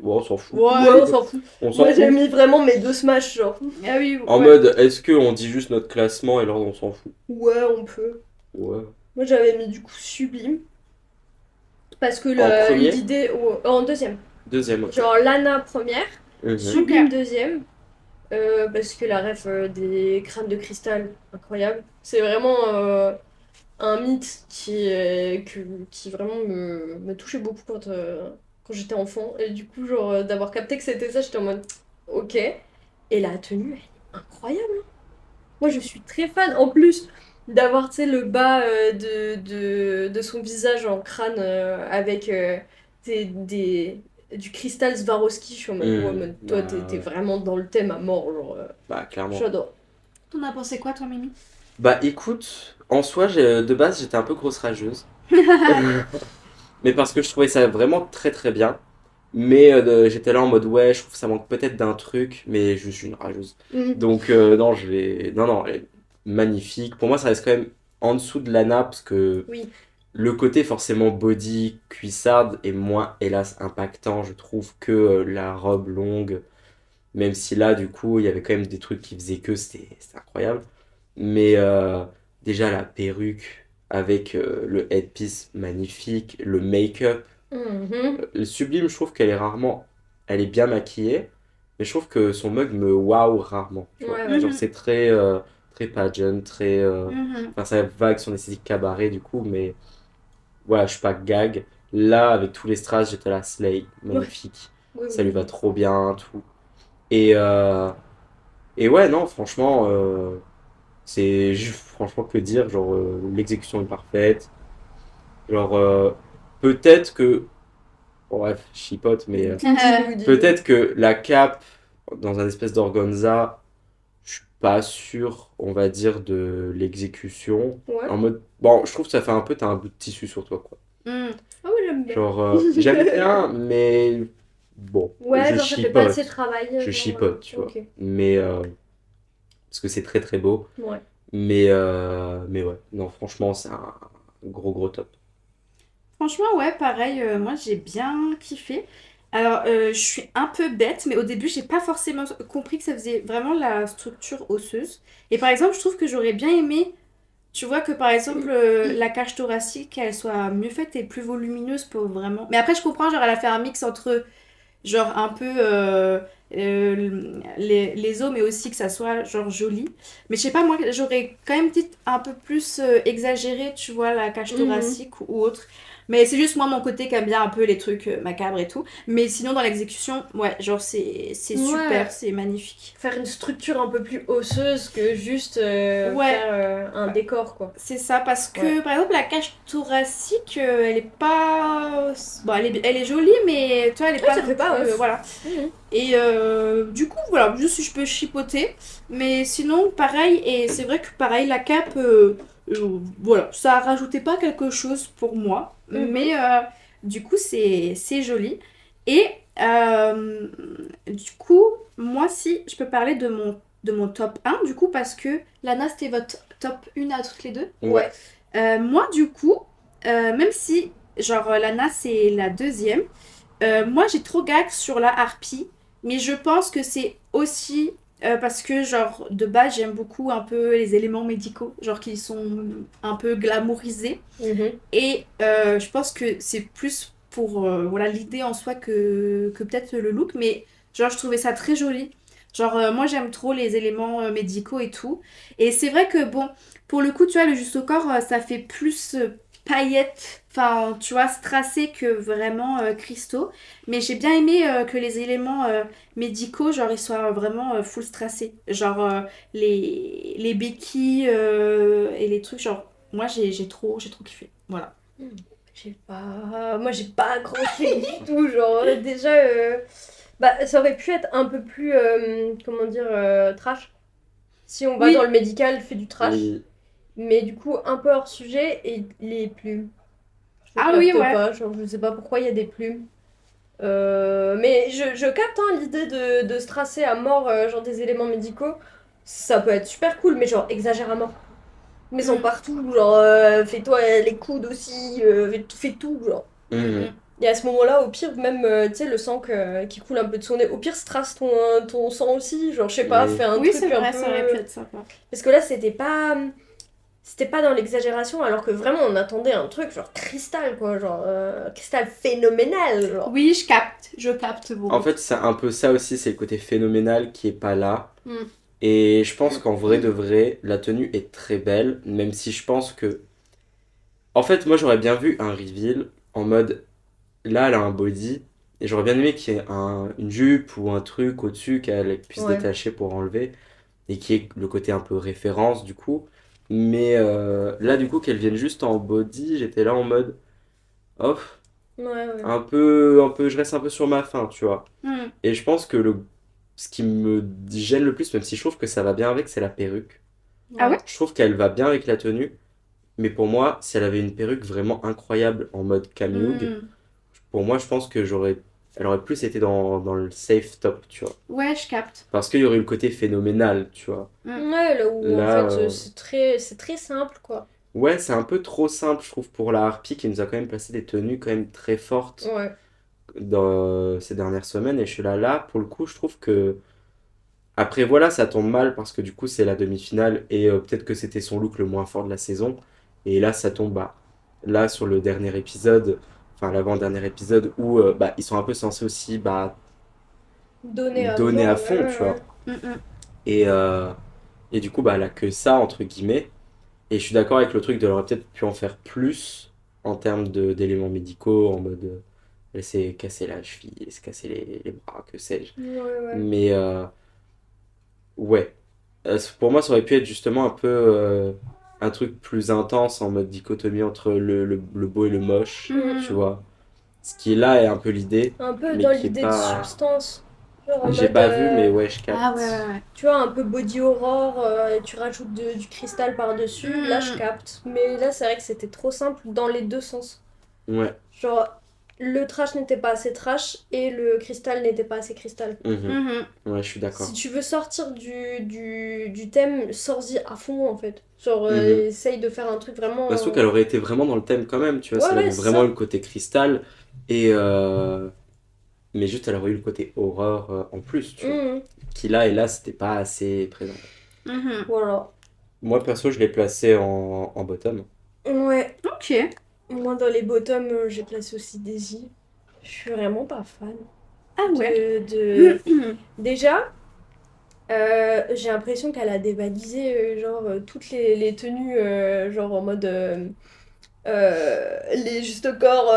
on s'en fout. Ouais, on s'en fout. On s'en Moi j'ai fout. mis vraiment mes deux smash, genre. Ah oui, En ouais. mode, est-ce qu'on dit juste notre classement et l'ordre, on s'en fout? Ouais, on peut. Ouais. Moi j'avais mis du coup Sublime. Parce que En premier l'idée. En deuxième. Deuxième, ok. Genre Lana première, Mhm. Sublime deuxième. Parce que la ref des crânes de cristal, incroyable. C'est vraiment un mythe qui vraiment me touchait beaucoup quand j'étais enfant. Et du coup, genre, d'avoir capté que c'était ça, j'étais en mode ok. Et la tenue, elle est incroyable. Hein. Moi, je suis très fan. En plus d'avoir, tu sais, le bas de son visage en crâne avec du cristal Swarovski, je suis en mode, ouais, mais toi, Bah, t'es ouais. vraiment dans le thème à mort, genre, Bah, clairement. j'adore. T'en as pensé quoi, toi, Mimi? Bah, écoute, en soi, de base, j'étais un peu grosse rageuse. Mais parce que je trouvais ça vraiment très très bien. Mais j'étais là en mode, ouais, je trouve que ça manque peut-être d'un truc, mais je suis une rageuse. Mhm. Donc, non, je vais. Non, elle est magnifique. Pour moi, ça reste quand même en dessous de Lana, parce que Oui. le côté forcément body, cuissarde est moins, hélas, impactant, je trouve, que la robe longue. Même si là, du coup, il y avait quand même des trucs qui faisaient que c'était incroyable. Mais déjà, la perruque avec le headpiece magnifique, le make-up. Mhm. Le Sublime, je trouve qu'elle est rarement. Elle est bien maquillée, mais je trouve que son mug me wow rarement. Tu vois. Ouais, ouais. Genre, c'est très, très pageant, très. Mhm. Enfin, ça va avec son esthétique cabaret, du coup, mais voilà, je suis pas gag. Là, avec tous les strass, j'étais là, slay, magnifique. Oui, Ça oui. lui va trop bien, tout. Et, ouais, non, franchement, franchement, que dire, genre, l'exécution est parfaite. Genre, peut-être que, bon, bref, je chipote, mais peut-être que la cape dans un espèce d'organza, je suis pas sûr, on va dire, de l'exécution. Ouais. En mode, bon, je trouve que ça fait un peu, t'as un bout de tissu sur toi, quoi. Mhm. Ah ouais, j'aime bien. Genre, j'aime bien, mais bon, Ouais, je genre ça fait pas chipote. assez travail. Je genre, chipote, tu vois. ok. Mais parce que c'est très très beau. Ouais. Mais ouais, non, franchement, c'est un gros top. Franchement, ouais, pareil, moi j'ai bien kiffé. Alors, je suis un peu bête, mais au début, j'ai pas forcément compris que ça faisait vraiment la structure osseuse. Et par exemple, je trouve que j'aurais bien aimé, tu vois, que par exemple, la cage thoracique, elle soit mieux faite et plus volumineuse pour vraiment. Mais après, je comprends, genre, elle a fait un mix entre genre un peu les os, mais aussi que ça soit genre joli. Mais je sais pas, moi j'aurais quand même dit un peu plus exagéré, tu vois, la cage thoracique ou autre. Mais c'est juste moi mon côté qui aime bien un peu les trucs macabres et tout. Mais sinon dans l'exécution, ouais, genre c'est super, Ouais. c'est magnifique. Faire une structure un peu plus osseuse que juste Ouais. faire un décor, quoi. C'est ça, parce que par exemple la cage thoracique, elle est pas... Bon, elle est jolie, mais tu vois, elle est Ouais, pas... ça fait pas non plus, ouf. voilà. Mhm. Et du coup, voilà, juste si je peux chipoter. Mais sinon, pareil, et c'est vrai que pareil, la cape, voilà, ça rajoutait pas quelque chose pour moi. Mhm. Mais du coup, c'est joli. Et du coup, moi, si je peux parler de mon top 1, du coup, parce que Lana, c'était votre top 1 à toutes les deux. Ouais. Moi, du coup, même si, genre, Lana, c'est la deuxième, moi, j'ai trop gag sur la harpie, mais je pense que c'est aussi parce que, genre, de base, j'aime beaucoup un peu les éléments médicaux, genre, qui sont un peu glamourisés. Mhm. Et je pense que c'est plus pour voilà, l'idée en soi que peut-être le look, mais genre, je trouvais ça très joli. Genre, moi, j'aime trop les éléments médicaux et tout. Et c'est vrai que, bon, pour le coup, tu vois, le juste au corps, ça fait plus paillettes, enfin, tu vois, strassé que vraiment cristaux. Mais j'ai bien aimé que les éléments médicaux, genre, ils soient vraiment full strassés. Genre, les béquilles et les trucs, genre, moi, j'ai trop kiffé. Voilà. Moi j'ai pas accroché du tout, genre déjà, bah ça aurait pu être un peu plus, comment dire, trash. Si on va Oui. dans le médical, fait du trash, Oui. mais du coup un peu hors sujet, et les plumes. Je Ah oui, capte ouais. pas, genre je sais pas pourquoi il y a des plumes. Mais je capte hein, l'idée de strasser à mort genre des éléments médicaux, ça peut être super cool, mais genre exagère à mort. Mais sont Mm. partout, genre fais-toi les coudes aussi, fais tout, genre. Mhm. Et à ce moment-là, au pire, même, tu sais, le sang qui coule un peu de son nez, au pire, strasse ton sang aussi, genre, je sais pas, Oui. fais un Oui, truc c'est un vrai, peu... ça aurait pu être sympa. Parce que là, c'était pas dans l'exagération, alors que vraiment, on attendait un truc, genre, cristal, quoi, genre, cristal phénoménal, genre. Oui, je capte vous. En fait, c'est un peu ça aussi, c'est le côté phénoménal qui est pas là. Mm. Et je pense qu'en vrai de vrai, la tenue est très belle, même si je pense que... En fait, moi j'aurais bien vu un reveal en mode, là elle a un body, et j'aurais bien aimé qu'il y ait une jupe ou un truc au-dessus qu'elle puisse Ouais. détacher pour enlever, et qui ait le côté un peu référence du coup. Mais là du coup qu'elle vienne juste en body, j'étais là en mode, hop, Ouais, ouais. un peu, je reste un peu sur ma faim, tu vois. Mm. Et je pense que ce qui me gêne le plus, même si je trouve que ça va bien avec, c'est la perruque. Ah ouais? Je trouve qu'elle va bien avec la tenue, mais pour moi, si elle avait une perruque vraiment incroyable en mode Camille, Mm. pour moi, je pense que elle aurait plus été dans le safe top, tu vois. Ouais, je capte. Parce qu'il y aurait eu le côté phénoménal, tu vois. Ouais, là où, Là, en fait, c'est très simple, quoi. ouais, c'est un peu trop simple, je trouve, pour la Harpie qui nous a quand même placé des tenues quand même très fortes Ouais. dans ces dernières semaines. Et je suis là, pour le coup, je trouve que après, voilà, ça tombe mal parce que du coup, c'est la demi-finale et peut-être que c'était son look le moins fort de la saison. Et là, ça tombe bas. Là, sur le dernier épisode, enfin l'avant-dernier épisode, où bah, ils sont un peu censés aussi bah, Donner à donner mort, à fond, ouais, tu vois. Mm, mm. Et, euh, et du coup, bah, elle a que ça, entre guillemets. Et je suis d'accord avec le truc de leur peut-être pu en faire plus en termes d'éléments médicaux, en mode elle s'est cassé la cheville, elle s'est cassé les bras, que sais-je. ouais, ouais. Mais ouais. Pour moi, ça aurait pu être justement un peu un truc plus intense en mode dichotomie entre le beau et le moche, Mhm. tu vois. Ce qui est là est un peu l'idée, Un peu mais dans qui est l'idée pas. de substance. Genre en J'ai mode, pas vu, mais ouais, je capte. Ah ouais, ouais, ouais. tu vois, un peu body horror, et tu rajoutes du cristal par-dessus, là je capte. Mais là, c'est vrai que c'était trop simple dans les deux sens. Ouais. Genre, le trash n'était pas assez trash et le cristal n'était pas assez cristal. Mhm. Ouais, je suis d'accord. Si tu veux sortir du thème, sors-y à fond en fait. Genre, Mhm. essaye de faire un truc vraiment. Surtout qu'elle aurait été vraiment dans le thème quand même, tu vois, Ouais, elle ouais, avait c'est vraiment ça. eu le côté cristal, et mais juste elle aurait eu le côté horreur en plus, tu vois. Mhm. Qui là, et là, c'était pas assez présent. Voilà. Moi, perso, je l'ai placé en bottom. Ouais. Ok. Moi, dans les bottoms, j'ai placé aussi Daisy. Je suis vraiment pas fan. Ah ouais. Déjà, j'ai l'impression qu'elle a dévalisé toutes les tenues, genre en mode les juste corps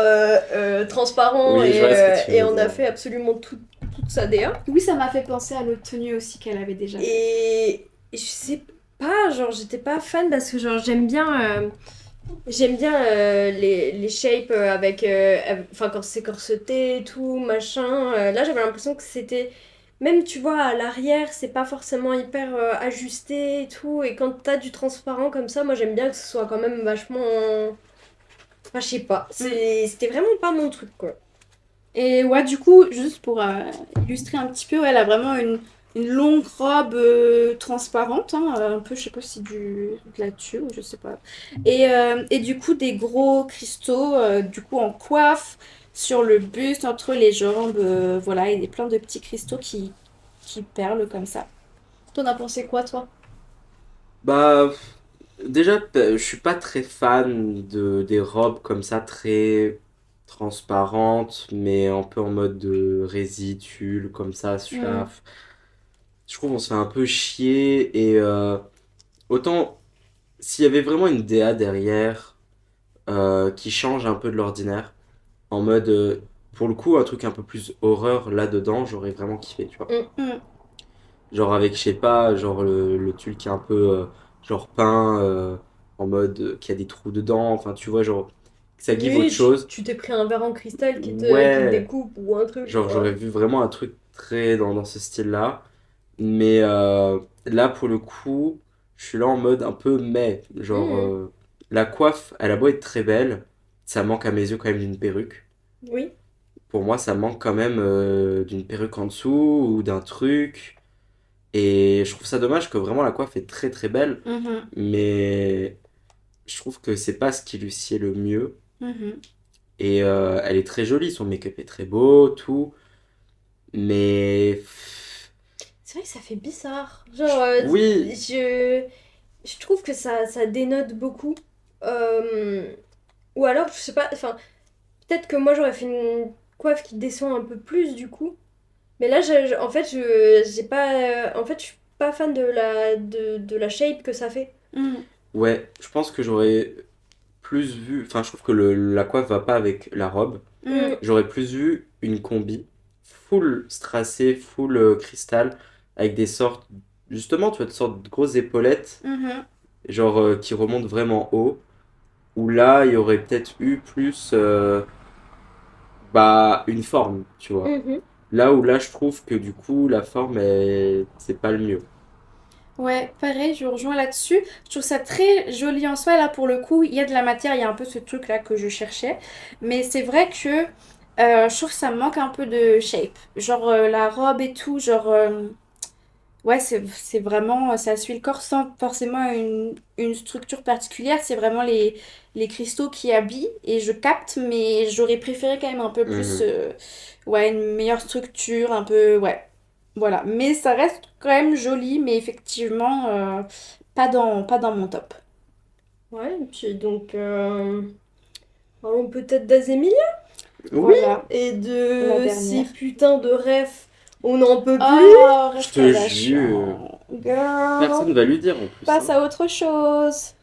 transparents Oui, je vois ce que tu et veux on a dire. fait absolument toute sa DA. Oui, ça m'a fait penser à l'autre tenue aussi qu'elle avait déjà. Et je sais pas, genre j'étais pas fan parce que genre j'aime bien les shapes enfin quand c'est corseté et tout, machin. Là j'avais l'impression que c'était, même tu vois à l'arrière, c'est pas forcément hyper ajusté et tout. Et quand t'as du transparent comme ça, moi j'aime bien que ce soit quand même vachement. Enfin, je sais pas, c'était vraiment pas mon truc quoi. Et ouais, du coup, juste pour illustrer un petit peu, ouais, elle a vraiment une longue robe transparente, hein, un peu, je sais pas si de la tulle ou je sais pas. Et du coup, des gros cristaux, du coup, en coiffe, sur le buste, entre les jambes, voilà, et plein de petits cristaux qui perlent comme ça. T'en as pensé quoi, toi? Bah, déjà, je suis pas très fan des robes comme ça, très transparentes, mais un peu en mode de résidus, comme ça. Je trouve qu'on se fait un peu chier, et autant s'il y avait vraiment une DA derrière qui change un peu de l'ordinaire, en mode, pour le coup, un truc un peu plus horreur là-dedans, j'aurais vraiment kiffé, tu vois. Mm. Genre avec, je sais pas, genre le tulle qui est un peu genre peint en mode qu'il y a des trous dedans, enfin tu vois, genre que ça give autre Oui, chose. tu t'es pris un verre en cristal qui te Ouais, découpe ou un truc. genre Ouais. j'aurais vu vraiment un truc très dans ce style-là. Mais là pour le coup, je suis là en mode un peu mais, genre Mhm. la coiffe, elle a beau être très belle, ça manque à mes yeux quand même d'une perruque. Oui. Pour moi, ça manque quand même d'une perruque en dessous ou d'un truc. Et je trouve ça dommage que vraiment la coiffe est très très belle, Mhm. mais je trouve que c'est pas ce qui lui sied le mieux. Mhm. Et elle est très jolie, son make-up est très beau, tout. Mais C'est vrai que ça fait bizarre. Genre, oui, je trouve que ça dénote beaucoup. Euh, ou alors, je sais pas, enfin, peut-être que moi j'aurais fait une coiffe qui descend un peu plus du coup. Mais là, en fait, j'ai pas, en fait, je suis pas fan de la shape que ça fait. Mhm. ouais, je pense que j'aurais plus vu. Enfin, je trouve que la coiffe va pas avec la robe. Mhm. J'aurais plus vu une combi full strassée, full cristal, avec des sortes. Justement, tu vois, des sortes de grosses épaulettes, Mhm. genre qui remontent vraiment haut. Où là, il y aurait peut-être eu plus bah, une forme, tu vois. Mhm. Là où là, je trouve que du coup, la forme, c'est pas le mieux. Ouais, pareil, je rejoins là-dessus. Je trouve ça très joli en soi. Là, pour le coup, il y a de la matière, il y a un peu ce truc-là que je cherchais. Mais c'est vrai que je trouve que ça me manque un peu de shape. Genre la robe et tout, genre... ouais, c'est vraiment... Ça suit le corps sans forcément une structure particulière. C'est vraiment les cristaux qui habillent. Et je capte, mais j'aurais préféré quand même un peu plus... Mhm. ouais, une meilleure structure, un peu... Ouais. Voilà, mais ça reste quand même joli, mais effectivement, pas dans mon top. Ouais, et puis donc, parlons peut-être d'Azémile Oui, Voilà, et la de ces dernière. putains de refs. On n'en peut plus. Oh, je te jure. Kardashian. Personne Girl, va lui dire en plus, passe hein. à autre chose.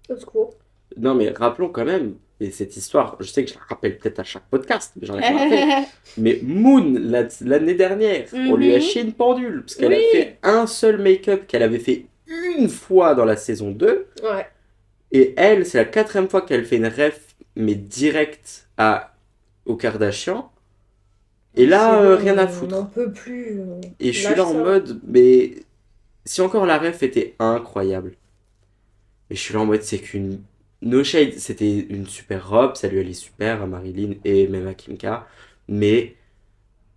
Au secours. Non, mais rappelons quand même, et cette histoire, je sais que je la rappelle peut-être à chaque podcast, mais j'en ai pas fait. Mais Moon, l'année dernière, on lui a Mhm. chié une pendule, parce qu'elle a Oui. fait un seul make-up qu'elle avait fait une fois dans la saison 2, Ouais. et elle, c'est la 4e fois qu'elle fait une ref, mais direct au Kardashian, et là, C'est bon, rien à on foutre. n'en peut plus. Et je suis Lâche là en ça. mode, mais si encore la ref était incroyable, et je suis là en mode, c'est qu'une No Shade, c'était une super robe, ça lui allait super à Marilyn et même à Kim K, mais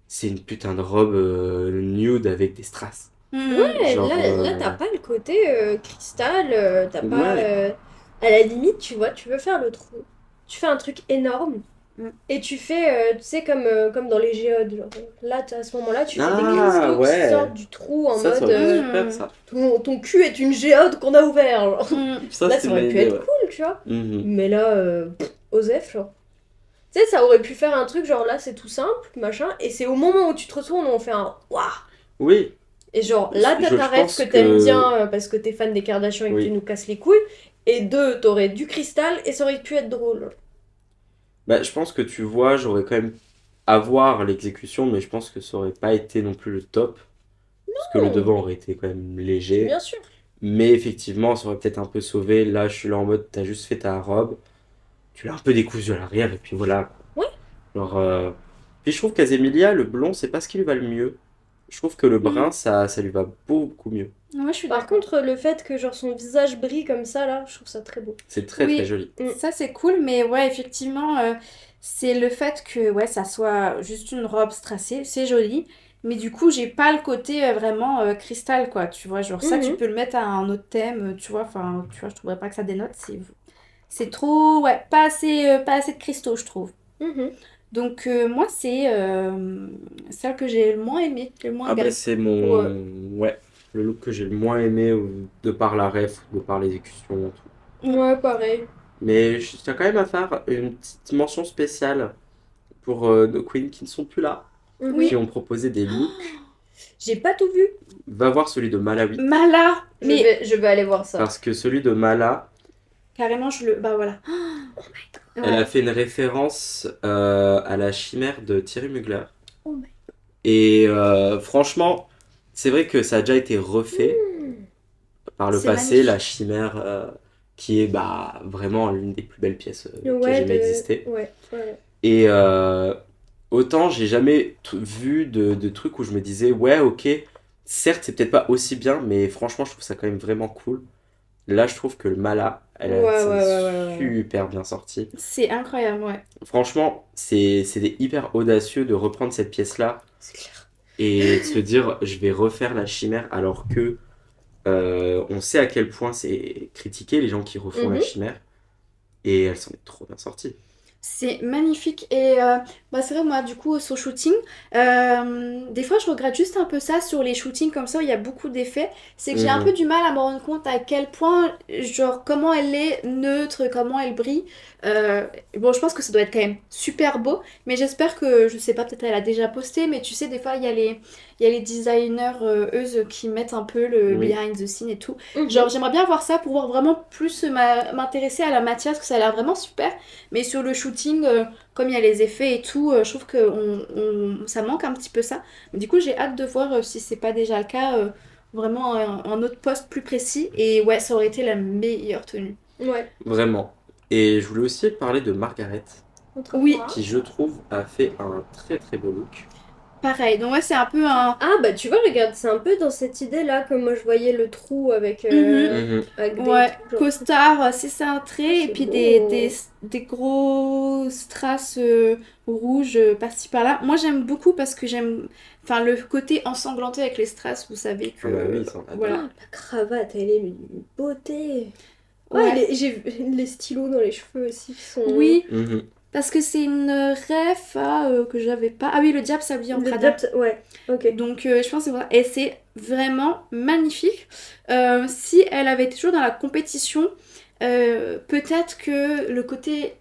c'est une putain de robe nude avec des strass. Ouais, Genre, là t'as pas le côté cristal, t'as pas. Ouais. À la limite, tu vois, tu veux faire le trou. Tu fais un truc énorme. Et tu fais, tu sais, comme dans les géodes. Genre, là, à ce moment-là, tu fais des cristaux ouais. qui sortent du trou en Ça mode. aurait été super, ça. Ton cul est une géode qu'on a ouvert. Genre. Ça, Là, c'est ça aurait une pu idée, être ouais. cool, tu vois. Mhm. Mais là, Osef, genre. Tu sais, ça aurait pu faire un truc genre là, c'est tout simple, machin. Et c'est au moment où tu te retournes où on fait un waouh. Oui, Et genre, là, t'as Je ta rêve pense que t'aimes que- bien parce que t'es fan des Kardashians et que Oui. tu nous casses les couilles. Et deux, t'aurais du cristal et ça aurait pu être drôle. bah, je pense que tu vois, j'aurais quand même à voir l'exécution, mais je pense que ça aurait pas été non plus le top. Parce que le devant aurait été quand même léger. Bien sûr. Mais effectivement, ça aurait peut-être un peu sauvé. Là, je suis là en mode, t'as juste fait ta robe, tu l'as un peu décousue à l'arrière, et puis voilà. Ouais. Genre, puis je trouve qu'Azemilia, le blond, c'est pas ce qui lui va le mieux. Je trouve que le brun, ça lui va beaucoup mieux. Ouais, je suis Par d'accord. contre, le fait que genre son visage brille comme ça, là, je trouve ça très beau. C'est très Oui. très joli. Ça c'est cool, mais ouais, effectivement, c'est le fait que ouais, ça soit juste une robe strassée, c'est joli, mais du coup, j'ai pas le côté vraiment cristal, quoi, tu vois. Genre, ça, tu peux le mettre à un autre thème, tu vois, enfin, tu vois, je trouverais pas que ça dénote. C'est trop, ouais, pas assez de cristaux, je trouve. Mhm. Donc, moi, c'est celle que j'ai le moins aimée, le moins Ah bah aimée. c'est mon... Ouais, le look que j'ai le moins aimé de par la ref, de par l'exécution, tout. Ouais, pareil. Mais je tiens quand même à faire une petite mention spéciale pour nos queens qui ne sont plus là, Oui. qui ont proposé des looks. J'ai pas tout vu. Va voir celui de Malawi, Mala, mais Je vais aller voir ça. parce que celui de Mala, carrément, bah voilà. elle a fait une référence à la chimère de Thierry Mugler. Oh my Et franchement, c'est vrai que ça a déjà été refait par le C'est passé, magnifique. la chimère qui est bah, vraiment l'une des plus belles pièces qui a Ouais, jamais existé. Ouais, ouais. Et autant j'ai jamais vu de trucs où je me disais, ouais, ok, certes, c'est peut-être pas aussi bien, mais franchement, je trouve ça quand même vraiment cool. Là, je trouve que le Mala, elle Ouais, c'est ouais. super bien sorti. C'est incroyable, ouais. Franchement, c'était hyper audacieux de reprendre cette pièce-là C'est clair. et de se dire, je vais refaire la chimère alors que on sait à quel point c'est critiqué les gens qui refont la Mhm. chimère. Et elle s'en est trop bien sortie. C'est magnifique et bah c'est vrai moi du coup sur shooting des fois je regrette juste un peu ça sur les shootings comme ça où il y a beaucoup d'effets, c'est que j'ai un Mhm. peu du mal à me rendre compte à quel point genre comment elle est neutre, comment elle brille. Bon je pense que ça doit être quand même super beau, mais j'espère que je sais pas, peut-être elle a déjà posté, mais tu sais des fois il y a les designers eux qui mettent un peu le Oui. behind the scene et tout. Mhm. Genre j'aimerais bien voir ça pour voir vraiment plus m'intéresser à la matière parce que ça a l'air vraiment super. Mais sur le shooting, comme il y a les effets et tout, je trouve que ça manque un petit peu ça. Mais du coup, j'ai hâte de voir si c'est pas déjà le cas, vraiment un autre poste plus précis. Et ouais, ça aurait été la meilleure tenue. Ouais. Vraiment. Et je voulais aussi parler de Margaret, Oui. qui je trouve a fait un très très beau look. Pareil, donc ouais, c'est un peu un. Ah bah tu vois, regarde, c'est un peu dans cette idée-là que moi je voyais le trou avec, Mhm. avec des Ouais, trucs, genre. costard assez cintré Ah, et c'est puis beau. des gros strass rouges par-ci par-là. Moi j'aime beaucoup parce que j'aime enfin le côté ensanglanté avec les strass, vous savez que Ah bah oui, ça, on adore. voilà. La cravate, elle est une beauté. Ouais. Ouais, j'ai vu les stylos dans les cheveux aussi qui sont... Oui, Mhm. parce que c'est une ref que j'avais pas. Ah oui, le diable s'habille en Le Prada. ouais, ok. Donc je pense que c'est voilà. Et c'est vraiment magnifique. Si elle avait été toujours dans la compétition, peut-être que le côté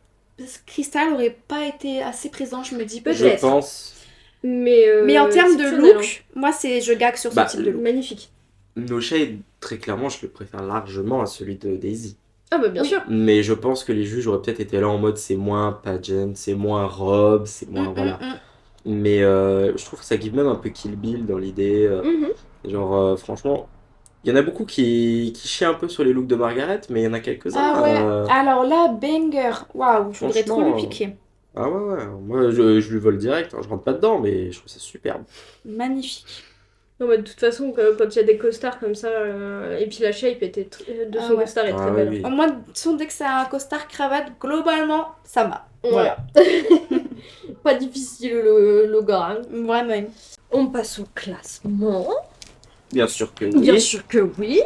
cristal aurait pas été assez présent, je me dis Peut-être. Je peut-être. pense, Mais en termes de exceptionnel, look, moi je gague sur ce Bah, type de hein. look. Magnifique. No Shade, très clairement, je le préfère largement à celui de Daisy. Ah bah bien sûr. Mais je pense que les juges auraient peut-être été là en mode c'est moins pageant, c'est moins robe, c'est moins. Voilà. Mais je trouve que ça give même un peu Kill Bill dans l'idée. Mhm. Genre, franchement, il y en a beaucoup qui chient un peu sur les looks de Margaret, mais il y en a quelques-uns. Ah ouais, alors là, banger, waouh, je voudrais trop lui franchement, piquer. Ah ouais, ouais. Moi je lui vole direct, hein. Je rentre pas dedans, mais je trouve ça superbe. Magnifique. Non, mais de toute façon, quand il y a des costards comme ça, et puis la shape de son costard est très belle. oui. Moi, dès que c'est un costard cravate, globalement, ça va. Voilà. Pas difficile le gars. Vraiment. On passe au classement. Bien sûr que oui. Bien sûr que oui.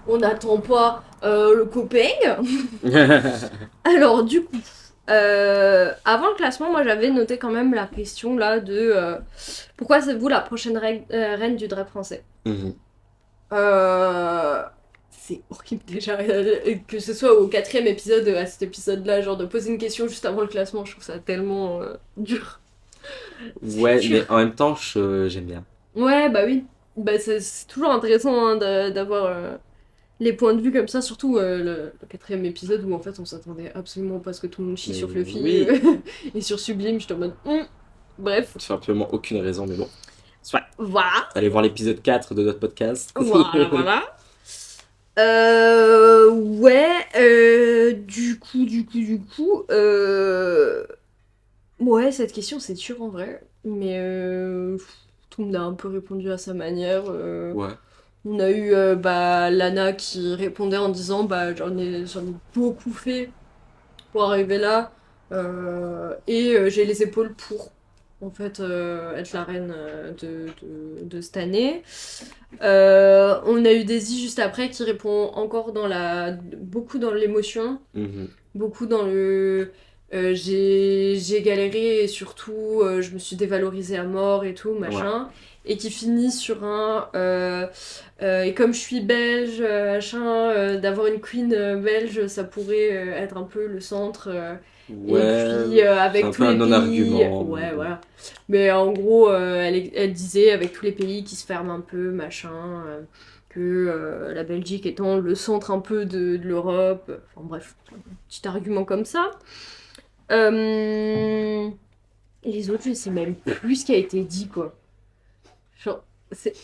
On n'attend pas le copain. Alors du coup, avant le classement, moi j'avais noté quand même la question là de pourquoi c'est vous la prochaine reine du drag français. Mhm. C'est horrible déjà que ce soit au 4e épisode, à cet épisode-là, genre de poser une question juste avant le classement, je trouve ça tellement dur. Ouais, mais en même temps, j'aime bien. Ouais, bah oui. Bah, c'est toujours intéressant hein, d'avoir les points de vue comme ça, surtout le 4e épisode où en fait on s'attendait absolument pas à ce que tout le monde chie Mais sur Fluffy oui. et sur Sublime, j'étais en mode bref. C'est absolument aucune raison, mais bon. Voilà, Allez voir l'épisode 4 de notre podcast. voilà. Du coup, ouais, cette question c'est dur en vrai, mais tout le monde a un peu répondu à sa manière. Ouais. On a eu Lana qui répondait en disant j'en ai beaucoup fait pour arriver là et j'ai les épaules pour en fait être la reine de cette année. On a eu Daisy juste après qui répond encore beaucoup dans l'émotion, Mhm. beaucoup dans le j'ai galéré et surtout je me suis dévalorisée à mort et tout machin. Et qui finit sur un et comme je suis belge, machin, d'avoir une queen belge, ça pourrait être un peu le centre. Ouais. Et puis avec c'est un tous peu un les pays, non-argument. ouais, voilà. Mais en gros, elle disait avec tous les pays qui se ferment un peu, machin, que la Belgique étant le centre un peu de l'Europe. Enfin bref, un petit argument comme ça. Et les autres, je sais même plus ce qui a été dit, quoi. Genre, c'est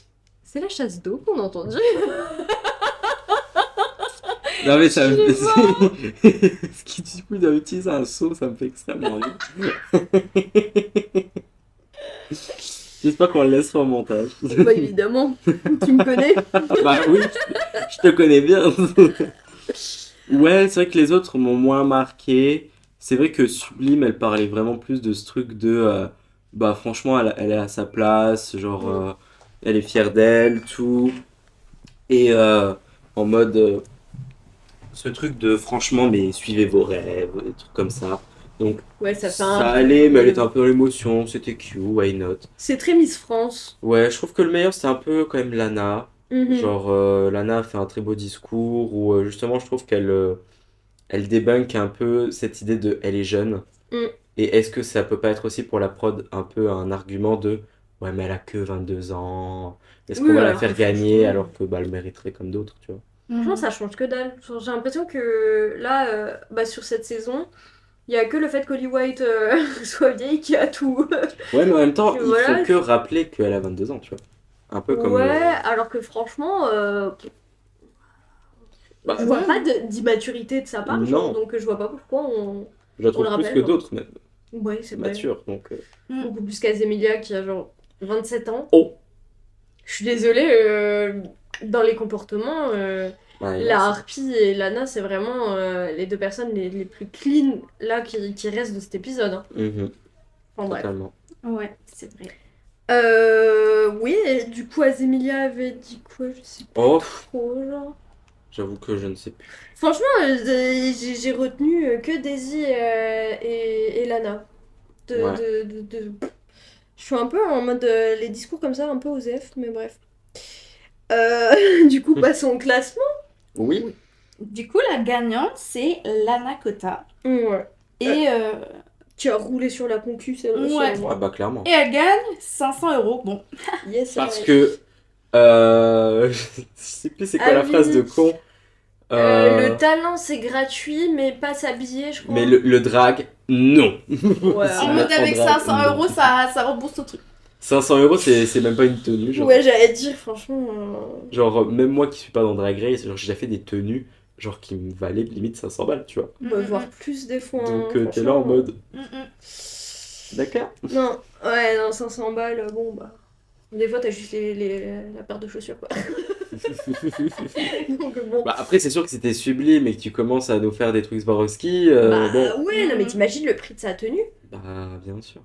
la chasse d'eau qu'on a entendu. Non mais ça me Je fait... Ce qui dit plus d'utiliser un seau, ça me fait extrêmement rire. J'espère qu'on le laissera au montage. Bah évidemment, tu me connais. Bah oui, je te connais bien. Ouais, c'est vrai que les autres m'ont moins marqué. C'est vrai que Sublime, elle parlait vraiment plus de ce truc de... bah franchement, elle est à sa place, genre... elle est fière d'elle, tout. Et en mode... ce truc de franchement, mais suivez vos rêves, des trucs comme ça. Donc Ouais, ça fait ça un... allait, mais elle était un peu dans l'émotion, c'était cute, why not. C'est très Miss France. Ouais, je trouve que le meilleur c'était un peu quand même Lana. Mhm. Genre Lana a fait un très beau discours où justement je trouve qu'elle elle débunk un peu cette idée de elle est jeune. Mm. Et est-ce que ça peut pas être aussi pour la prod un peu un argument de ouais mais elle a que 22 ans, est-ce Oui, qu'on va la alors faire que gagner franchement- alors que bah elle mériterait comme d'autres, tu vois. Franchement, ça change que dalle. Genre, j'ai l'impression que là, sur cette saison, il y a que le fait qu'Holly White soit vieille qui a tout. Ouais mais en même temps Et il voilà. faut que rappeler qu'elle a 22 ans, tu vois. Un peu comme... Ouais, alors que franchement, bah, je vois pas d'immaturité de sa part, Non. genre, donc je vois pas pourquoi on... je la on trouve le plus rappelle, que genre. d'autres même, Ouais, c'est vrai. mature, donc... Beaucoup plus qu'Azemilia qui a genre 27 ans. Oh. Je suis désolée, dans les comportements, Ouais, la là, Harpie et Lana, c'est vraiment les deux personnes les plus clean là qui restent de cet épisode. Hein. Mhm, Enfin bref. totalement. Ouais, c'est vrai. Oui, et du coup, Azemilia avait dit quoi? Je sais pas Oh, trop, genre. j'avoue que je ne sais plus. Franchement, j'ai retenu que Daisy et Lana. Ouais. Je suis un peu en mode les discours comme ça, un peu OSEF, mais bref. Du coup, passons au classement. Oui. Du coup, la gagnante, c'est Lana Kota. Ouais. Et, Qui a roulé sur la concu, c'est Ouais. Ah bah clairement. et elle gagne 500 €. Bon, Yes, Parce ouais. que... je sais plus c'est quoi Ah la oui. phrase de con. Le talent, c'est gratuit, mais pas s'habiller, je crois. Mais le drag, non. Ouais, C'est en mettre mode en avec drag, 500 non. €, ça rembourse le truc. 500 € c'est même pas une tenue. Genre, Ouais, j'allais dire, franchement. genre même moi qui suis pas dans Drag Race, genre j'ai déjà fait des tenues genre qui me valaient limite 500 balles, tu vois. On va voir plus des fois. Donc hein, t'es là en franchement. mode... D'accord. Non, ouais, non, 500 balles, bon, bah... Des fois, t'as juste la paire de chaussures, quoi. Donc, bon... Bah, après, c'est sûr que c'était sublime et que tu commences à nous faire des trucs Swarovski. Bah, Bon, ouais, non, mais t'imagines le prix de sa tenue? bah, bien sûr.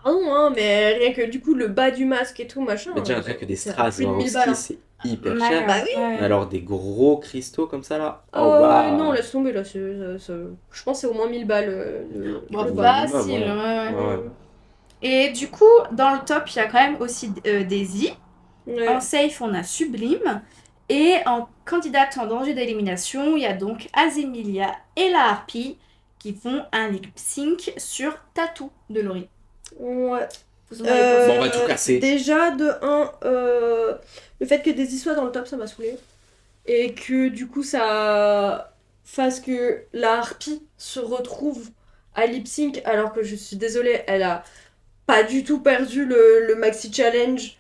Pardon, hein, mais rien que du coup, le bas du masque et tout, machin... Mais déjà, rien que des c'est strass plus de 1000 balles, Swarovski, hein. c'est hyper Ouais, cher. Bah oui. ouais. Mais alors, des gros cristaux comme ça, là. Oh, Oh, waouh. non, laisse tomber, là, je pense que c'est au moins 1000 balles, Bon, le bah, bas. facile, ouais. ouais, ouais. Ouais. Et du coup, dans le top, il y a quand même aussi Daisy. Ouais. En safe, on a Sublime. Et en candidate en danger d'élimination, il y a donc Azemilia et la Harpie qui font un lip sync sur Tattoo de Laurie. Ouais. Vous en avez pensé Bon, on va tout casser. Déjà, de 1, le fait que Daisy soit dans le top, ça m'a saoulé. Et que du coup, ça fasse que la harpie se retrouve à lip sync, alors que je suis désolée, elle a pas du tout perdu le maxi challenge.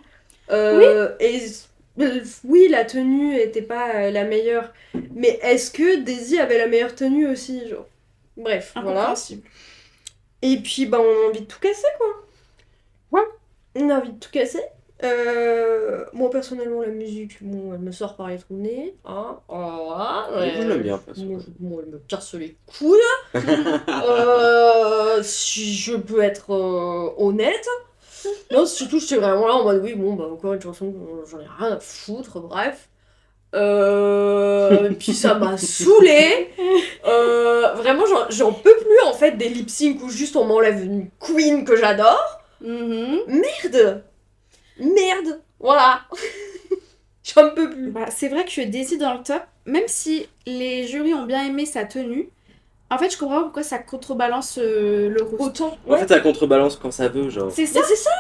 Et oui, la tenue était pas la meilleure. Mais est-ce que Daisy avait la meilleure tenue aussi, genre? Bref, voilà. Incompréhensible. Et puis, bah, on a envie de tout casser, quoi. Ouais. On a envie de tout casser. Moi, personnellement, la musique, bon, elle me sort par les trous de nez. Hein, voilà. Moi, je l'aime bien, parce que- Moi, elle me casse les couilles. Si je peux être honnête. Non, surtout, j'étais vraiment là en mode, oui, bon, bah, encore une chanson, j'en ai rien à foutre, bref. Puis ça m'a saoulée. Vraiment, j'en peux plus en fait des lip sync où juste on m'enlève une queen que j'adore. Mhm. Merde, voilà. J'en peux plus. Bah, c'est vrai que Daisy dans le top, même si les jurys ont bien aimé sa tenue, en fait, je comprends pas pourquoi ça contrebalance le rouge. Autant. En fait, ça contrebalance quand ça veut, genre. C'est ça. Mais c'est ça.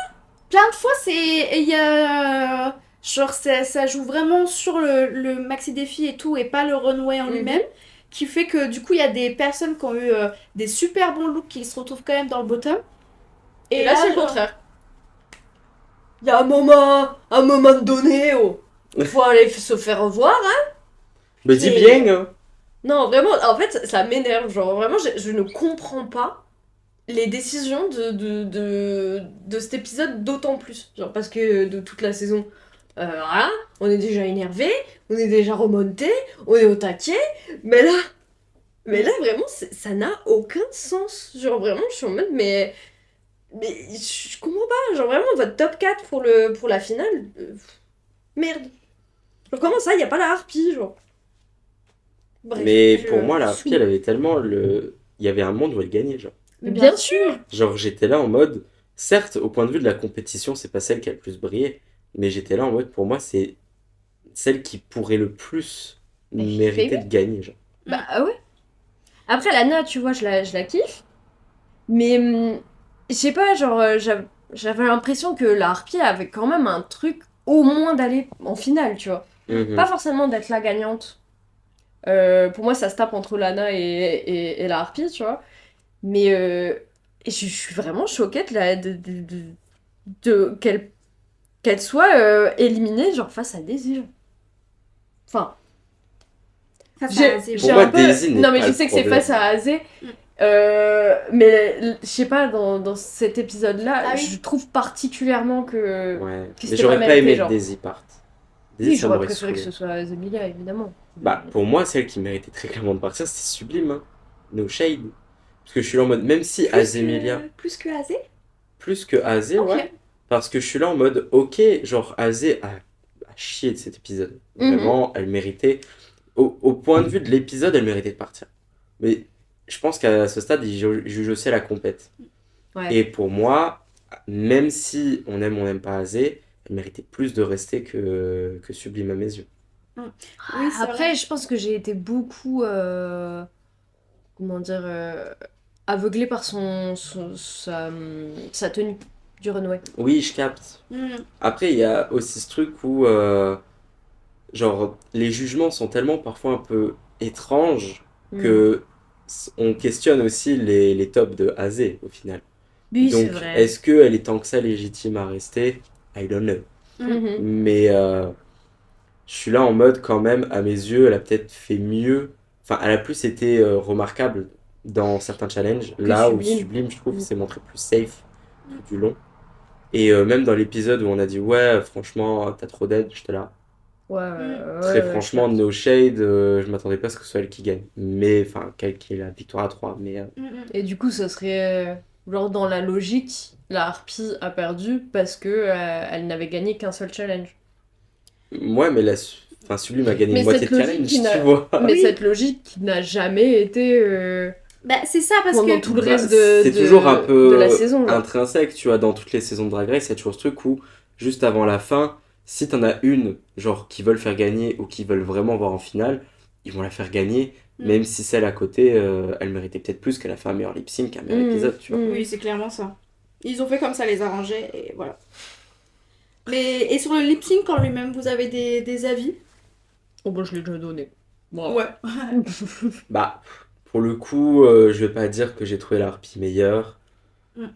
Plein de fois, il y a genre ça joue vraiment sur le maxi défi et tout et pas le runway en lui-même, qui fait que du coup il y a des personnes qui ont eu des super bons looks qui se retrouvent quand même dans le bottom. Et là, c'est le genre, contraire. Il y a un moment donné, oh. Faut aller se faire voir, hein. Mais dis Et- bien, hein. Non, vraiment, en fait, ça m'énerve. Genre, vraiment, je ne comprends pas les décisions de cet épisode d'autant plus. Genre, parce que de toute la saison, voilà, on est déjà énervé, on est déjà remonté, on est au taquet. Mais là, vraiment, ça n'a aucun sens. Genre, vraiment, je suis en mode, mais je comprends pas. Genre, vraiment, votre top 4 pour la finale, merde. Genre, comment ça, il n'y a pas la harpie, genre. Bref, Mais je- pour moi, la harpie, elle avait tellement le. Il y avait un monde où elle gagnait, genre. Mais bien sûr. Genre, j'étais là en mode. Certes, au point de vue de la compétition, c'est pas celle qui a le plus brillé. Mais j'étais là en mode, pour moi, c'est celle qui pourrait le plus mériter de gagner, genre. Bah ouais. Après, Lana, tu vois, je la kiffe. Mais je sais pas, genre, j'avais l'impression que la harpie avait quand même un truc au moins d'aller en finale, tu vois. Mhm. Pas forcément d'être la gagnante. Pour moi, ça se tape entre Lana et la harpie, tu vois. Mais je suis vraiment choquée qu'elle soit éliminée, genre, face à Daisy. Enfin, face à Azé, Pour j'ai moi, un peu... Daisy n'est Non, mais pas je le sais que c'est problème. face à Azé. Mais je sais pas, dans cet épisode-là, Ah oui. je trouve particulièrement que... Ouais. Puis Mais c'était j'aurais pas pas aimé mérité, que genre. Daisy parte. Daisy, Oui, ça j'aurais m'aurait préféré que saoulé. ce soit Zemilia, évidemment. Bah, pour moi, celle qui méritait très clairement de partir, c'était Sublime, hein. No shade. Parce que je suis là en mode, même si Azemilia, plus que Azé. plus que Azé, Ok. ouais. Parce que je suis là en mode, ok, genre Azé a chié de cet épisode. Mhm. Vraiment, elle méritait. Au point de vue de l'épisode, elle méritait de partir. Mais je pense qu'à ce stade, il juge aussi la compète. Ouais. Et pour moi, même si on n'aime pas Azé, elle méritait plus de rester que Sublime à mes yeux. Oui, c'est Après, vrai. je pense que j'ai été beaucoup... comment dire... aveuglée par sa tenue du runway. Oui, je capte. Mhm. Après, il y a aussi ce truc où, genre, les jugements sont tellement parfois un peu étranges que on questionne aussi les tops de Azé au final. Oui, c'est Donc, vrai. est-ce qu'elle est tant que ça légitime à rester? I don't know. Mhm. Mais je suis là en mode quand même, à mes yeux, elle a peut-être fait mieux. Enfin, elle a plus été remarquable dans certains challenges. Là où Sublime. Sublime, je trouve, s'est montré plus safe tout du long. Et même dans l'épisode où on a dit ouais, franchement, t'as trop d'aide, j'étais là. Très franchement, no shade, je m'attendais pas à ce que ce soit elle qui gagne. Mais enfin, qu'elle qui ait la victoire à 3. Mais Et du coup, ça serait genre dans la logique, la harpie a perdu parce que elle n'avait gagné qu'un seul challenge. ouais, mais enfin, Sublime a gagné Mais une moitié cette de logique challenge, qui n'a- tu vois. Mais Oui. cette logique qui n'a jamais été Bah, c'est ça, parce pendant que... tout le Bah, reste de, c'est de- toujours un peu de la saison. Là. intrinsèque, tu vois, dans toutes les saisons de Drag Race, il y a toujours ce truc où, juste avant la fin, si t'en as une, genre, qui veulent faire gagner ou qui veulent vraiment voir en finale, ils vont la faire gagner, même si celle à côté, elle méritait peut-être plus qu'elle a fait un meilleur lip sync, un meilleur épisode, tu vois. Oui, c'est clairement ça. Ils ont fait comme ça, les arrangeait, et voilà. Mais, et sur le lip sync en lui-même, vous avez des avis? Oh bah je l'ai déjà donné. Bon. Ouais. Bah, pour le coup, je vais pas dire que j'ai trouvé la harpie meilleure.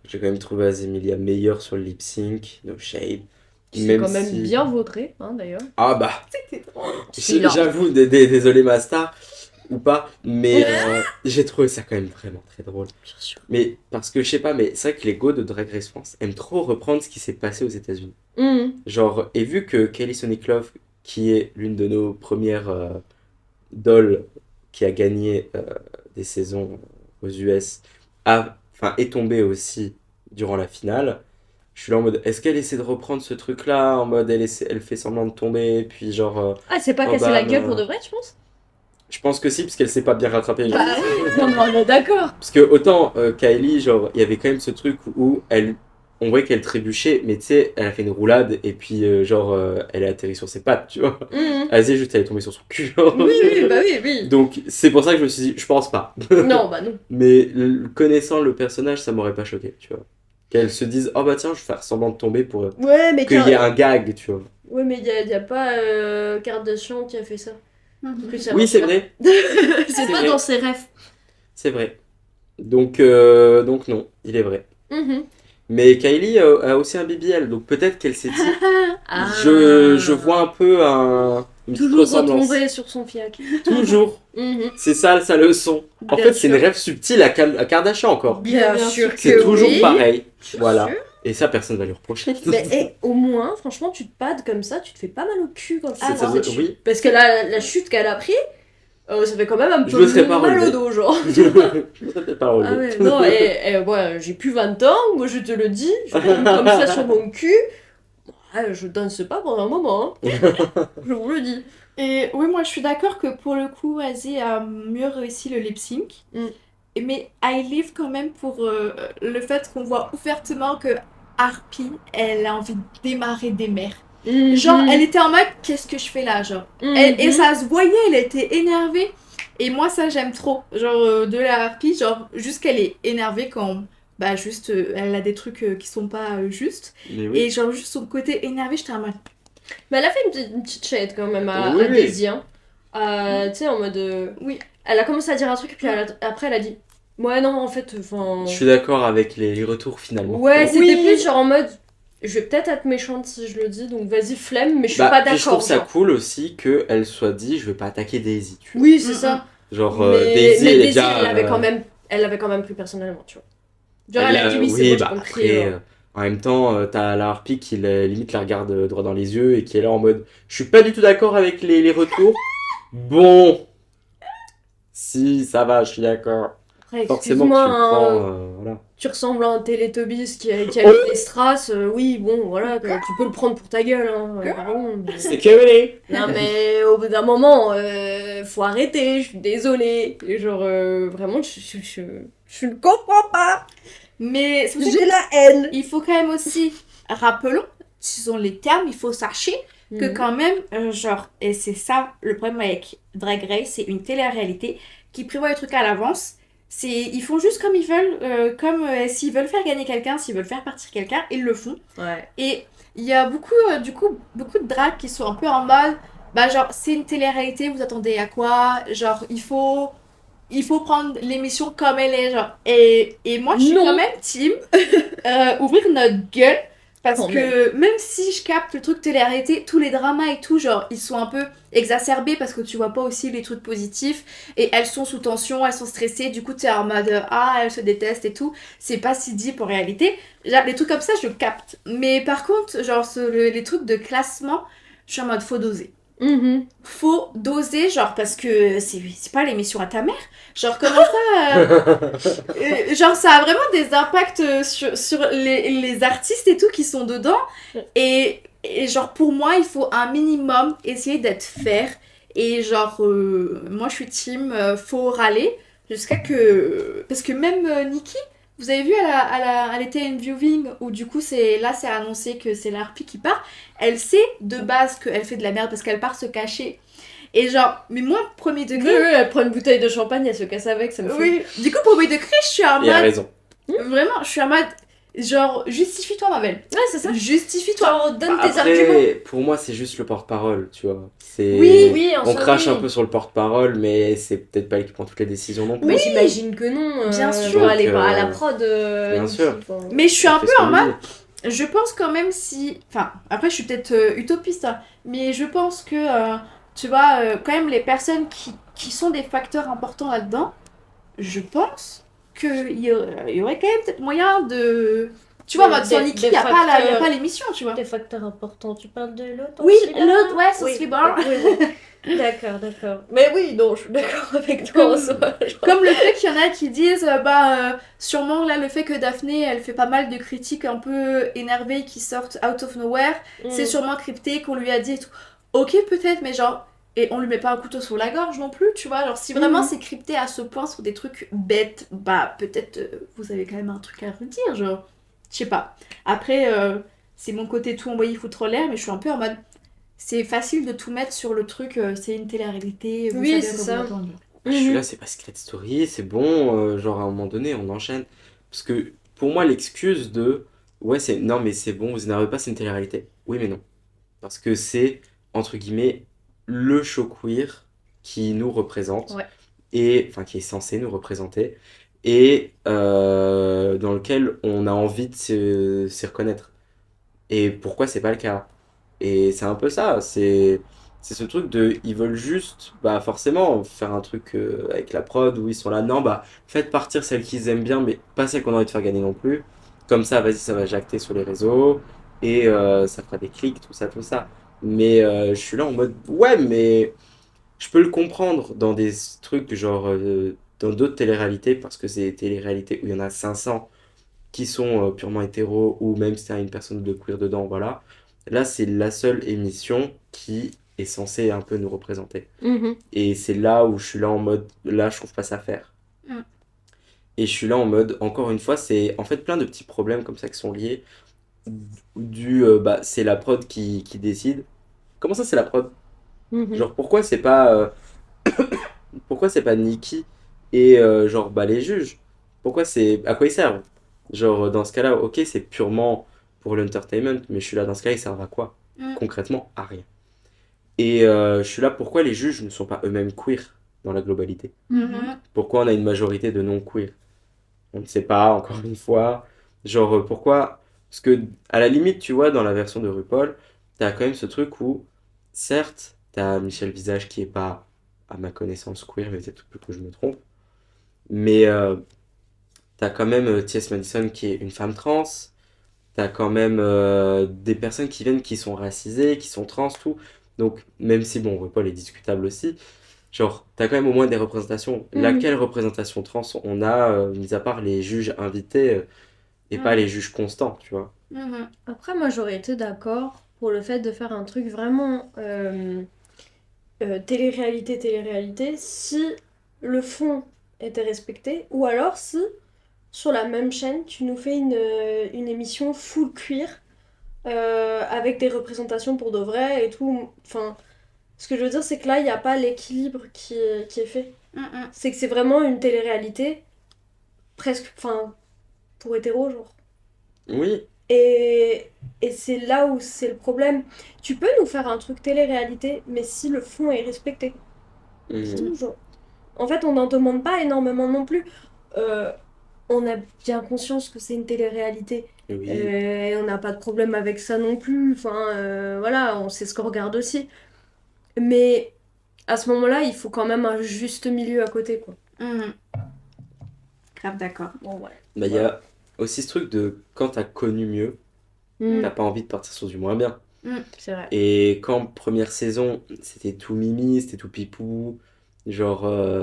J'ai quand même trouvé Azemilia meilleure sur le lip sync, no shade. C'est quand même bien vautré, hein, d'ailleurs. Ah bah, C'est là. j'avoue, désolé ma star, ou pas, mais j'ai trouvé ça quand même vraiment très drôle. Bien sûr. Mais parce que je sais pas, mais c'est vrai que les go de Drag Race France aiment trop reprendre ce qui s'est passé aux États-Unis. Genre, et vu que Kelly Sonic Love, qui est l'une de nos premières dolls qui a gagné des saisons aux US, est tombée aussi durant la finale, je suis là en mode, est-ce qu'elle essaie de reprendre ce truc-là, en mode elle fait semblant de tomber, puis genre... Ah, c'est pas Oh, casser bah, la gueule non. pour de vrai, tu penses? Je pense que si, parce qu'elle s'est pas bien rattrapée. Bah oui, non, mais on est d'accord. Parce que autant Kylie, genre, il y avait quand même ce truc où on voyait qu'elle trébuchait, mais tu sais, elle a fait une roulade et puis elle a atterri sur ses pattes, tu vois. Elle disait juste, elle est tombée sur son cul. Genre. Oui, bah oui. Donc c'est pour ça que je me suis dit, je pense pas. Non, bah non. Mais connaissant le personnage, ça m'aurait pas choqué, tu vois. Qu'elle se dise, oh bah tiens, je vais faire semblant de tomber pour Ouais, mais qu'il y ait un gag, tu vois. Ouais, mais y a pas Kardashian qui a fait ça. Que ça Oui, marche c'est pas. vrai, C'est pas vrai. dans ses rêves. c'est vrai. Donc non, il est vrai. Mais Kylie a aussi un BBL, donc peut-être qu'elle s'est dit, Ah. je vois un peu une petite Toujours ressemblance. retomber sur son fiac. Toujours. Mhm. C'est ça sa leçon. En Bien fait, c'est une sûr. rêve subtile à Kardashian encore. Bien Bien sûr sûr. que C'est toujours oui. pareil. Bien Voilà. sûr. Et ça, personne va lui reprocher. Mais au moins, franchement, tu te pades comme ça, tu te fais pas mal au cul quand tu C'est- fais cette c'est- chute. oui. Parce que la chute qu'elle a pris, ça fait quand même un Je peu me serais pas mal relevé. au dos, genre. Je me serais peut-être pas Ah relevé. ouais, non, ouais, j'ai plus 20 ans, moi je te le dis, je tombe comme ça sur mon cul. Je danse pas pendant un moment, hein. Je vous le dis. Et oui, moi je suis d'accord que pour le coup, Asie a mieux réussi le lip sync. Mais I live quand même pour le fait qu'on voit ouvertement que Harpy, elle a envie de démarrer des mers. Genre, elle était en mode, qu'est-ce que je fais là, genre. Et ça se voyait, elle était énervée. Et moi, ça, j'aime trop. Genre, de la Harpy, genre, juste qu'elle est énervée quand, bah, juste, elle a des trucs qui sont pas justes. Mais oui. Et genre, juste son côté énervé, j'étais en mode, Mais elle a fait une petite shade quand même à Oui, oui. Daisy, hein. Tu sais, en mode. oui. Elle a commencé à dire un truc, et puis après elle a dit. Ouais, non, en fait, enfin. Je suis d'accord avec les retours finalement. Ouais, c'était Oui. plus genre en mode. Je vais peut-être être méchante si je le dis, donc vas-y, flemme, mais je suis pas Puis je d'accord. trouve ça genre. cool aussi qu'elle soit dit, je vais pas attaquer Daisy. Tu vois. Oui, c'est ça. Genre, Mais Daisy, mais elle est Daisy, déjà. elle l'avait quand même pris personnellement, tu vois. Genre, elle a dit oui, c'est oui, bon, bah j'ai compris. après, genre. en même temps, t'as la harpie qui limite la regarde droit dans les yeux et qui est là en mode je suis pas du tout d'accord avec les retours. Bon, si ça va, je suis d'accord. Après, Forcément que tu excuse-moi, le prends, hein, voilà. tu ressembles à un Télétobies qui a Oh. des strass, oui, bon, voilà, tu peux le prendre pour ta gueule, hein, pardon. mais- C'est que Non mais au bout d'un moment, faut arrêter, je suis désolée. Et genre, vraiment, je ne comprends pas. Mais c'est pour ça J'ai que la haine. il faut quand même aussi, rappelons, ce sont les termes, il faut sachez que quand même, genre, et c'est ça le problème avec Drag Race, c'est une télé-réalité qui prévoit les trucs à l'avance. Ils font juste comme ils veulent, s'ils veulent faire gagner quelqu'un, s'ils veulent faire partir quelqu'un, ils le font. Ouais. Et il y a beaucoup, du coup, beaucoup de drags qui sont un peu en mode, bah genre, c'est une télé-réalité, vous attendez à quoi? Genre, il faut prendre l'émission comme elle est, genre. Et moi, je suis Non. quand même team ouvrir notre gueule Parce Quand que même si je capte le truc télé-réalité, tous les dramas et tout, genre, ils sont un peu exacerbés parce que tu vois pas aussi les trucs positifs. Et elles sont sous tension, elles sont stressées, du coup, t'es en mode ah, elles se détestent et tout. C'est pas si deep en réalité. Genre, les trucs comme ça, je capte. Mais par contre, genre, les trucs de classement, je suis en mode faut doser. Faut doser, genre, parce que c'est pas l'émission à ta mère. Genre, comment ça genre, ça a vraiment des impacts sur les artistes et tout qui sont dedans. Et genre, pour moi, il faut un minimum essayer d'être fair. Et genre, moi, je suis team, faut râler jusqu'à que... Parce que même Nikki, vous avez vu, elle était une viewing où du coup, c'est annoncé que c'est la harpie qui part. Elle sait de base qu'elle fait de la merde parce qu'elle part se cacher. Et genre, mais moi, premier degré... Oui, elle prend une bouteille de champagne, elle se casse avec, ça me fait... Oui, du coup, premier degré, je suis en Il a mode... raison. Vraiment, je suis en mode... Genre, justifie-toi, ma belle. Ouais, c'est ça. Justifie-toi. Genre, donne tes Après, arguments. pour moi, c'est juste le porte-parole, tu vois. C'est... Oui, en On soi, crache oui. un peu sur le porte-parole, mais c'est peut-être pas lui qui prend toutes les décisions non plus. Mais j'imagine que non. Bien sûr. Genre, elle est Donc, pas à la prod. bien Nikki, sûr. enfin. Mais je suis Elle un fait peu ce en qu'on mode... dit. Je pense quand même si... Enfin, après, je suis peut-être utopiste, hein, mais je pense que, tu vois, quand même, les personnes qui sont des facteurs importants là-dedans, je pense qu'il y aurait quand même peut-être moyen de... Tu vois, en mode, sans Nikki, il n'y a pas l'émission, tu vois. Des facteurs importants, tu parles de l'autre Oui, aussi, là l'autre, ouais, Oui. c'est bon. Oui. D'accord. Mais oui, non, je suis d'accord avec toi en soi. Genre. Comme le fait qu'il y en a qui disent, sûrement là, le fait que Daphné, elle fait pas mal de critiques un peu énervées qui sortent out of nowhere, c'est sûrement crypté, qu'on lui a dit et tout. Ok, peut-être, mais genre, et on lui met pas un couteau sur la gorge non plus, tu vois. Alors, si vraiment c'est crypté à ce point sur des trucs bêtes, bah, peut-être vous avez quand même un truc à redire, genre. Je sais pas. Après, c'est mon côté tout envoyé foutre en l'air, mais je suis un peu en mode. C'est facile de tout mettre sur le truc, c'est une télé-réalité, vous Oui, savez c'est à quoi ça. vous attendre. Je suis là, c'est pas Secret Story, c'est bon, genre à un moment donné, on enchaîne. Parce que pour moi, l'excuse de ouais, c'est non, mais c'est bon, vous énervez pas, c'est une télé-réalité. Oui, mais non. Parce que c'est, entre guillemets, le show queer qui nous représente, Ouais. et enfin qui est censé nous représenter, et dans lequel on a envie de s'y reconnaître. Et pourquoi c'est pas le cas? Et c'est un peu ça, c'est ce truc de ils veulent juste bah forcément faire un truc avec la prod où ils sont là non bah faites partir celles qu'ils aiment bien mais pas celles qu'on a envie de faire gagner non plus. Comme ça vas-y ça va jacter sur les réseaux et ça fera des clics tout ça. Mais je suis là en mode ouais mais je peux le comprendre dans des trucs genre dans d'autres téléréalités parce que c'est des téléréalités où il y en a 500 qui sont purement hétéros ou même si t'as une personne de queer dedans, voilà. Là, c'est la seule émission qui est censée un peu nous représenter. Et c'est là où je suis là en mode, là, je trouve pas ça faire. Mm. Et je suis là en mode, encore une fois, c'est en fait plein de petits problèmes comme ça qui sont liés. Bah, c'est la prod qui décide. Comment ça, c'est la prod? Genre, pourquoi c'est pas Nikki et genre, bah, les juges? Pourquoi c'est. À quoi ils servent? Genre, dans ce cas-là, ok, c'est purement pour l'entertainment, mais je suis là, dans ce cas-là, ils servent à quoi? Mm. Concrètement, à rien. Et je suis là, pourquoi les juges ne sont pas eux-mêmes queer dans la globalité? Mhm. Pourquoi on a une majorité de non-queer? On ne sait pas, encore une fois. Genre, pourquoi? Parce que, à la limite, tu vois, dans la version de RuPaul, t'as quand même ce truc où, certes, t'as Michel Visage qui est pas, à ma connaissance, queer, mais peut-être que je me trompe. Mais t'as quand même T.S. Madison qui est une femme trans. T'as quand même des personnes qui viennent qui sont racisées, qui sont trans, tout. Donc, même si, bon, RuPaul est discutable aussi, genre, t'as quand même au moins des représentations. Laquelle représentation trans on a, mis à part les juges invités et pas les juges constants, tu vois? Mhm. Après, moi, j'aurais été d'accord pour le fait de faire un truc vraiment télé-réalité, si le fond était respecté, ou alors si, sur la même chaîne, tu nous fais une émission full queer, avec des représentations pour de vrai et tout. Enfin, ce que je veux dire, c'est que là, il n'y a pas l'équilibre qui est fait. Mhm. C'est que c'est vraiment une télé-réalité, presque, enfin, pour hétéro, genre. Oui, Et c'est là où c'est le problème. Tu peux nous faire un truc télé-réalité, mais si le fond est respecté. C'est tout, genre. En fait, on n'en demande pas énormément non plus. on a bien conscience que c'est une télé-réalité. Oui. Et on n'a pas de problème avec ça non plus. Enfin, voilà, on sait ce qu'on regarde aussi. Mais à ce moment-là, il faut quand même un juste milieu à côté, quoi. Grave d'accord. Bon, ouais. Bah, il y a aussi ce truc de quand t'as connu mieux, t'as pas envie de partir sur du moins bien. C'est vrai. Et quand première saison, c'était tout mimi, c'était tout pipou, genre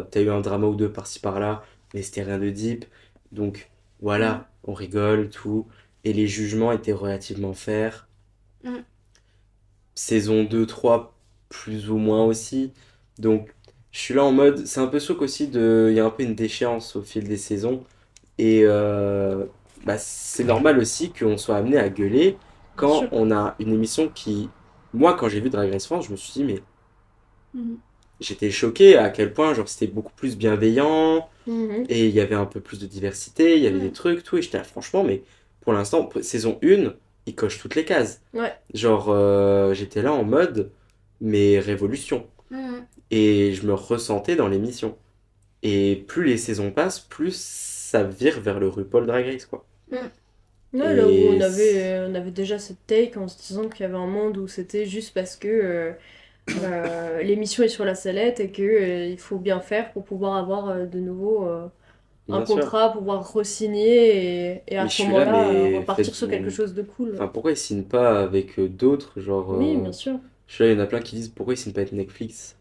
t'as eu un drama ou deux par-ci par-là, mais c'était rien de deep. Donc voilà, on rigole, tout. Et les jugements étaient relativement fairs. Mm. Saison 2 3 plus ou moins aussi. Donc je suis là en mode, c'est un peu sûr qu'aussi il y a un peu une déchéance au fil des saisons. Et bah, c'est normal aussi qu'on soit amené à gueuler quand sûr. on a une émission qui... Moi, quand j'ai vu Drag Race France, je me suis dit, mais Mhm. j'étais choqué à quel point genre, c'était beaucoup plus bienveillant Mhm. et il y avait un peu plus de diversité, il y avait des trucs, tout. Et j'étais là, franchement, mais pour l'instant, saison 1, il coche toutes les cases. Ouais. Genre, j'étais là en mode, mais révolution. Mhm. Et je me ressentais dans l'émission. Et plus les saisons passent, plus ça vire vers le RuPaul Drag Race, quoi. Ouais, là où Et on avait déjà cette take en se disant qu'il y avait un monde où c'était juste parce que l'émission est sur la sellette et que il faut bien faire pour pouvoir avoir de nouveau un Bien sûr. contrat, pouvoir re-signer et à Mais ce je suis là, moment-là mais repartir faites- sur quelque chose de cool. Enfin, pourquoi ils signent pas avec d'autres, genre... Oui, bien sûr. Je suis là, il y en a plein qui disent pourquoi ils signent pas avec Netflix.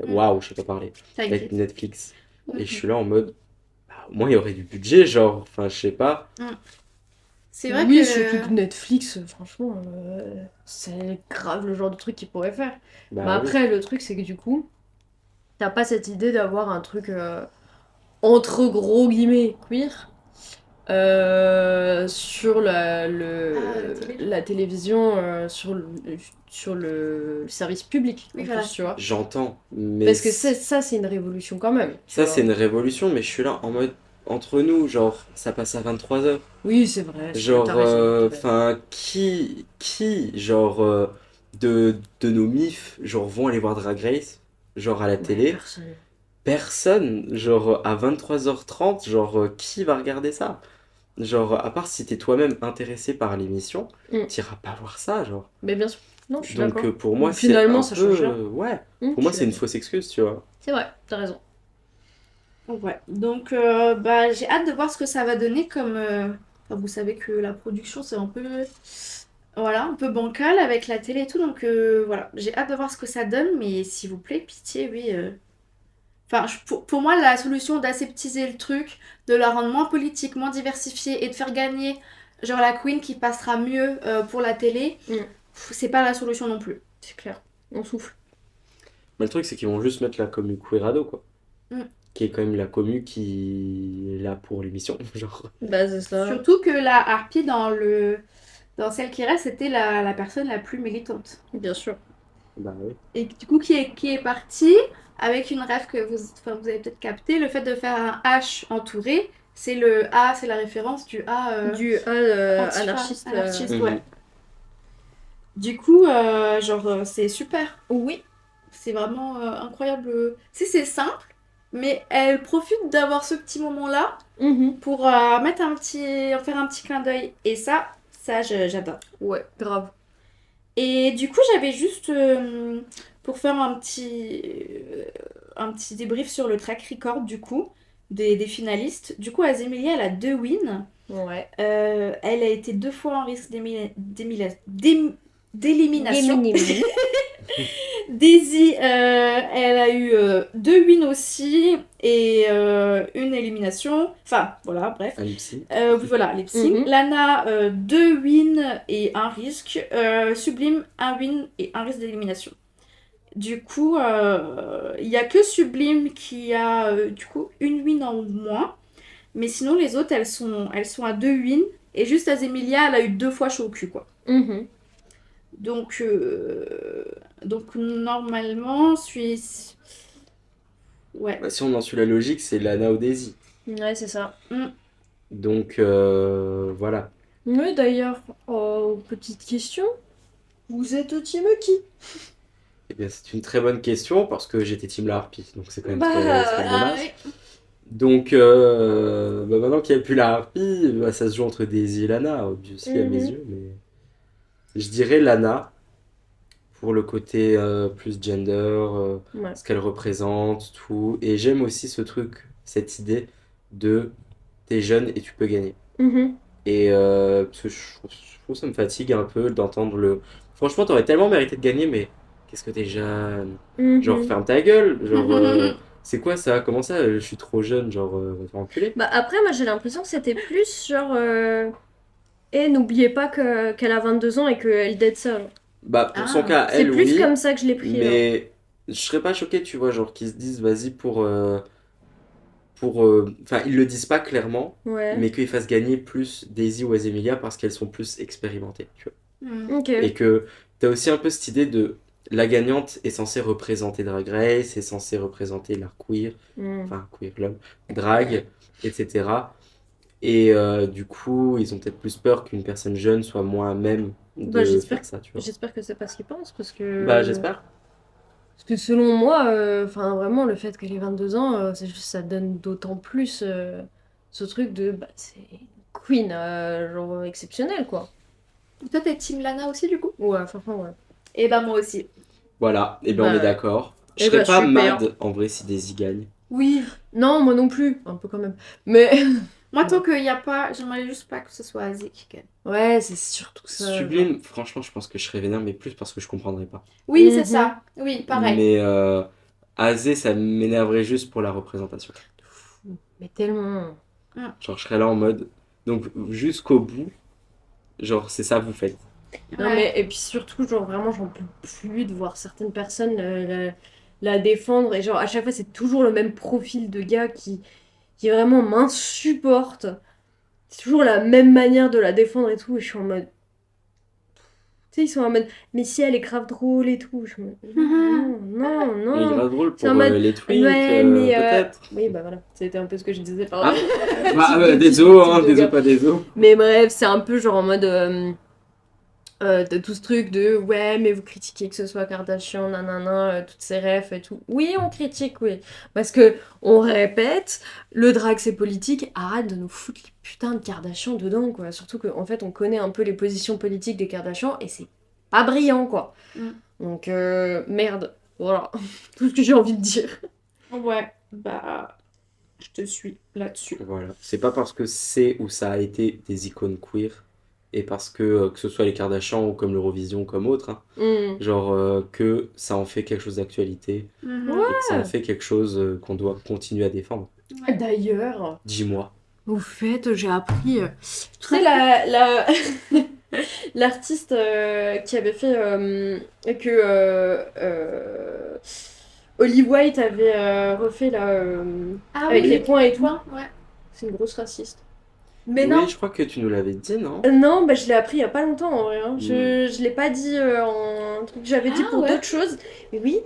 Waouh, je sais pas parler. Avec T'inquiète. Netflix. Et je Mhm. suis là en mode, bah, au moins il y aurait du budget, genre, enfin, je sais pas. C'est vrai Oui, que... surtout que Netflix, franchement, c'est grave le genre de truc qu'ils pourraient faire. Bah, Mais oui. après, le truc, c'est que du coup, t'as pas cette idée d'avoir un truc entre gros guillemets queer sur la télévision, sur le service public, Oui, en voilà. plus, tu vois. J'entends, mais Parce que ça, c'est une révolution quand même. tu ça, vois. c'est une révolution, mais je suis là en mode, entre nous, genre, ça passe à 23h. Oui, c'est vrai. Genre, t'as raison, t'as raison. enfin, genre, de nos mifs, genre, vont aller voir Drag Race, genre, à la télé? Personne. Personne, genre, à 23h30, genre, qui va regarder ça? Genre, à part si t'es toi-même intéressé par l'émission, t'iras pas voir ça, genre. Mais bien sûr. Non, je suis Donc, d'accord. pour moi, Donc, c'est finalement, un ça peu... change rien. ouais, Je pour moi, suis c'est une d'accord. fausse excuse, tu vois. C'est vrai, t'as raison. Ouais, donc bah, j'ai hâte de voir ce que ça va donner comme... enfin, vous savez que la production c'est un peu... Voilà, un peu bancal avec la télé et tout, donc voilà, j'ai hâte de voir ce que ça donne, mais s'il vous plaît, pitié, oui. Enfin, pour moi, la solution d'aseptiser le truc, de la rendre moins politique, moins diversifiée et de faire gagner, genre la queen qui passera mieux pour la télé, c'est pas la solution non plus. C'est clair. On souffle. Mais le truc, c'est qu'ils vont juste mettre la commu Queerado, quoi. Mm. Qui est quand même la commu qui est là pour l'émission, genre. Bah, c'est ça. Surtout que la Harpie dans celle qui reste, c'était la personne la plus militante. Bien sûr. Bah oui. Et du coup, qui est partie avec une rêve que vous avez peut-être capté, le fait de faire un H entouré, c'est le A, c'est la référence du A Du antifa, anarchiste. anarchiste, Mhm. ouais. Du coup, c'est super. Oui. C'est vraiment incroyable. C'est simple, mais elle profite d'avoir ce petit moment-là pour faire un petit clin d'œil. Et ça j'adore. Ouais, grave. Et du coup, j'avais juste, pour faire un petit débrief sur le track record, du coup, des finalistes. Du coup, Azemilia, elle a 2 wins. Ouais. Elle a été 2 fois en risque d'élimination. Daisy, elle a eu 2 wins aussi et une élimination. Enfin, voilà, bref. Un lip-sync. Voilà, lip sync. Lana, 2 wins et 1 risque. Sublime, 1 win et 1 risque d'élimination. Du coup, il n'y a que Sublime qui a du coup une win en moins. Mais sinon, les autres, elles sont à 2 wins. Et juste Azemilia, elle a eu 2 fois chaud au cul, quoi. Donc normalement, ouais. Bah, si on en suit la logique, c'est Lana ou Daisy. Ouais, c'est ça. Donc, voilà. Oui, d'ailleurs, petite question. Vous êtes team qui? Eh bien, c'est une très bonne question parce que j'étais team la Harpie, donc c'est quand même Bah, très dommage. ouais. Donc, maintenant qu'il n'y a plus la harpie, ça se joue entre Daisy et Lana, obviously, à mes yeux. Mais je dirais Lana, pour le côté plus gender, Ouais. ce qu'elle représente, tout. Et j'aime aussi ce truc, cette idée de t'es jeune et tu peux gagner. Mhm. Et parce que je trouve que ça me fatigue un peu d'entendre le. Franchement, t'aurais tellement mérité de gagner, mais qu'est-ce que t'es jeune? Mhm. Genre, ferme ta gueule. Genre, c'est quoi ça? Comment ça? Je suis trop jeune, genre, va te faire enculer. Bah après, moi j'ai l'impression que c'était plus genre. Et n'oubliez pas qu'elle a 22 ans et qu'elle date ça. Genre. Bah, pour son Ah, cas, C'est elle, plus oui. comme ça que je l'ai pris. Genre. Mais je serais pas choqué, tu vois, genre, qu'ils se disent, vas-y, Enfin, ils le disent pas clairement, Ouais. mais qu'ils fassent gagner plus Daisy ou Azemilia parce qu'elles sont plus expérimentées, tu vois. Ok. Et que t'as aussi un peu cette idée de la gagnante est censée représenter Drag Race, est censée représenter l'art queer, Mm. enfin queer l'homme, drag, etc. Et du coup, ils ont peut-être plus peur qu'une personne jeune soit moins à même de Bah, j'espère. faire ça, tu vois. J'espère que c'est pas ce qu'ils pensent parce que. Bah, j'espère. Parce que selon moi, enfin vraiment, le fait qu'elle ait 22 ans, c'est juste, ça donne d'autant plus ce truc de. Bah, c'est une queen, genre exceptionnelle quoi. Toi, t'es Team Lana aussi, du coup? Ouais, franchement, ouais. Et bah, moi aussi. Voilà, et ben on Bah, est d'accord. Je eh serais ben, pas super. mad en vrai si Daisy gagne. Oui. Non, moi non plus, un peu quand même. Mais. Moi, tant qu'il n'y a pas, j'aimerais juste pas que ce soit Azé qui gagne. Ouais, c'est surtout ça. Sublime, franchement, je pense que je serais vénère, mais plus parce que je comprendrais pas. Oui, Mhm. c'est ça. Oui, pareil. Mais Azé, ça m'énerverait juste pour la représentation. Mais tellement. Genre, je serais là en mode. Donc, jusqu'au bout, genre, c'est ça, vous faites. Non, Ouais. mais et puis surtout, genre vraiment, j'en peux plus de voir certaines personnes la défendre. Et genre, à chaque fois, c'est toujours le même profil de gars qui vraiment m'insupporte. C'est toujours la même manière de la défendre et tout. Et je suis en mode. Tu sais, ils sont en mode. Mais si elle est grave drôle et tout. Je suis en mode. Non, Il est non. grave drôle C'est pour en mode, les tweets, ouais, mais, peut-être. Oui, bah voilà. C'était un peu ce que je disais par Ah, là. bah, désolé, hein, désolé, pas désolé. Mais bref, c'est un peu genre en mode de tout ce truc de ouais, mais vous critiquez que ce soit Kardashian, nanana, toutes ces refs et tout. Oui, on critique, oui. Parce que on répète, le drag c'est politique, arrête de nous foutre les putains de Kardashian dedans, quoi. Surtout qu'en fait, on connaît un peu les positions politiques des Kardashian et c'est pas brillant, quoi. Donc, merde. Voilà. Tout ce que j'ai envie de dire. Ouais, bah, je te suis là-dessus. Voilà. C'est pas parce que c'est ou ça a été des icônes queer et parce que ce soit les Kardashians ou comme l'Eurovision ou comme autre, hein, genre que ça en fait quelque chose d'actualité Mhm. et que ça en fait quelque chose qu'on doit continuer à défendre. D'ailleurs, Dis-moi. au fait, j'ai appris. Tu sais, la... l'artiste qui avait fait que Holly White avait refait là, Ah avec oui, les points et tout. Ouais. C'est une grosse raciste. Mais Oui, non. je crois que tu nous l'avais dit, non? Non, bah, je l'ai appris il y a pas longtemps en vrai. Hein. Je l'ai pas dit en truc que j'avais dit Ah, pour ouais. d'autres choses. Mais oui.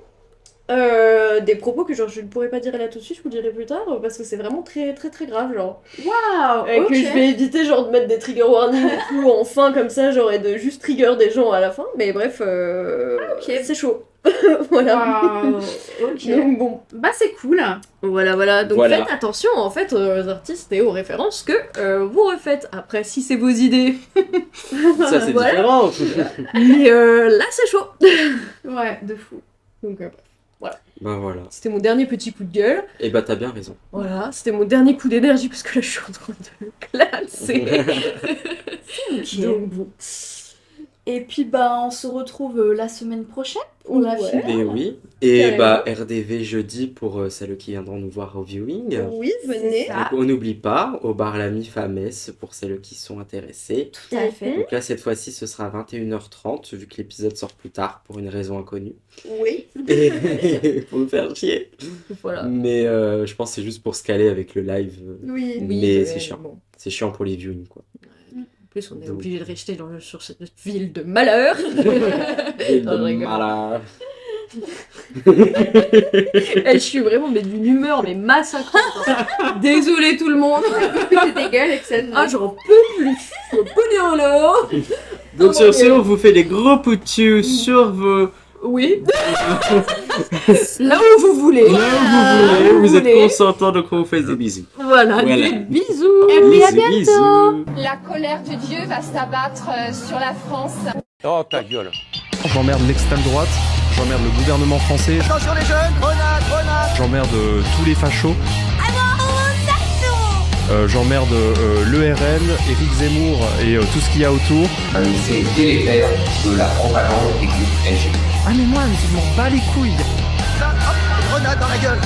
Des propos que genre je ne pourrais pas dire là tout de suite, je vous le dirai plus tard parce que c'est vraiment très très très grave genre. Waouh. Que Ok. je vais éviter genre de mettre des trigger warnings et tout en fin comme ça genre et de juste trigger des gens à la fin. Mais bref, ok. c'est chaud. Voilà. Waouh. Ok. Donc bon. Bah, c'est cool. Voilà. Donc Voilà. faites attention en fait aux artistes et aux références que vous refaites. Après, si c'est vos idées, Ça, c'est Voilà. différent. mais là c'est chaud. Ouais, de fou. Donc Ben voilà. c'était mon dernier petit coup de gueule. Et bah, t'as bien raison. Voilà, c'était mon dernier coup d'énergie parce que là je suis en train de classer. Donc bon. Et puis, bah, on se retrouve la semaine prochaine pour la Ouais. finale. Et oui. Et Carrément. bah, RDV jeudi pour celles qui viendront nous voir au viewing. Oui, venez. C'est ça. Donc, on n'oublie pas, au bar La Mif à Metz pour celles qui sont intéressées. Tout à fait. Donc là, cette fois-ci, ce sera à 21h30, vu que l'épisode sort plus tard, pour une raison inconnue. Oui. Et pour nous faire chier. Voilà. Mais je pense que c'est juste pour se caler avec le live. Oui. Mais c'est chiant. Bon. C'est chiant pour les viewings, quoi. En plus, on est Donc. obligé de rester sur cette ville de malheur. Et Non, je rigole. voilà. Je suis vraiment mais d'une humeur mais massacrante. Désolée tout le monde. C'est dégueulasse, Excel. Ah, j'en peux plus. Je peux pas dire là. Donc Oh, sur mon ce, Dieu. on vous fait des gros poutus sur vos Oui. Là où vous voulez. Vous êtes consentant, donc on vous fait des bisous. Voilà, Voilà. des bisous. Et puis à Bisous, bientôt. bisous. La colère de Dieu va s'abattre sur la France. Oh, ta gueule. J'emmerde l'extrême droite, j'emmerde le gouvernement français, Attention les jeunes, grenade, grenade. j'emmerde tous les fachos. J'emmerde l'ERN, Éric Zemmour et tout ce qu'il y a autour. Un effet délétère de la propagande des groupes LGBT. Ah mais moi je m'en bats les couilles. Là, hop, grenade dans la gueule.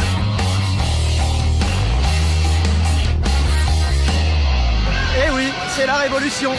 Eh oui, c'est la révolution.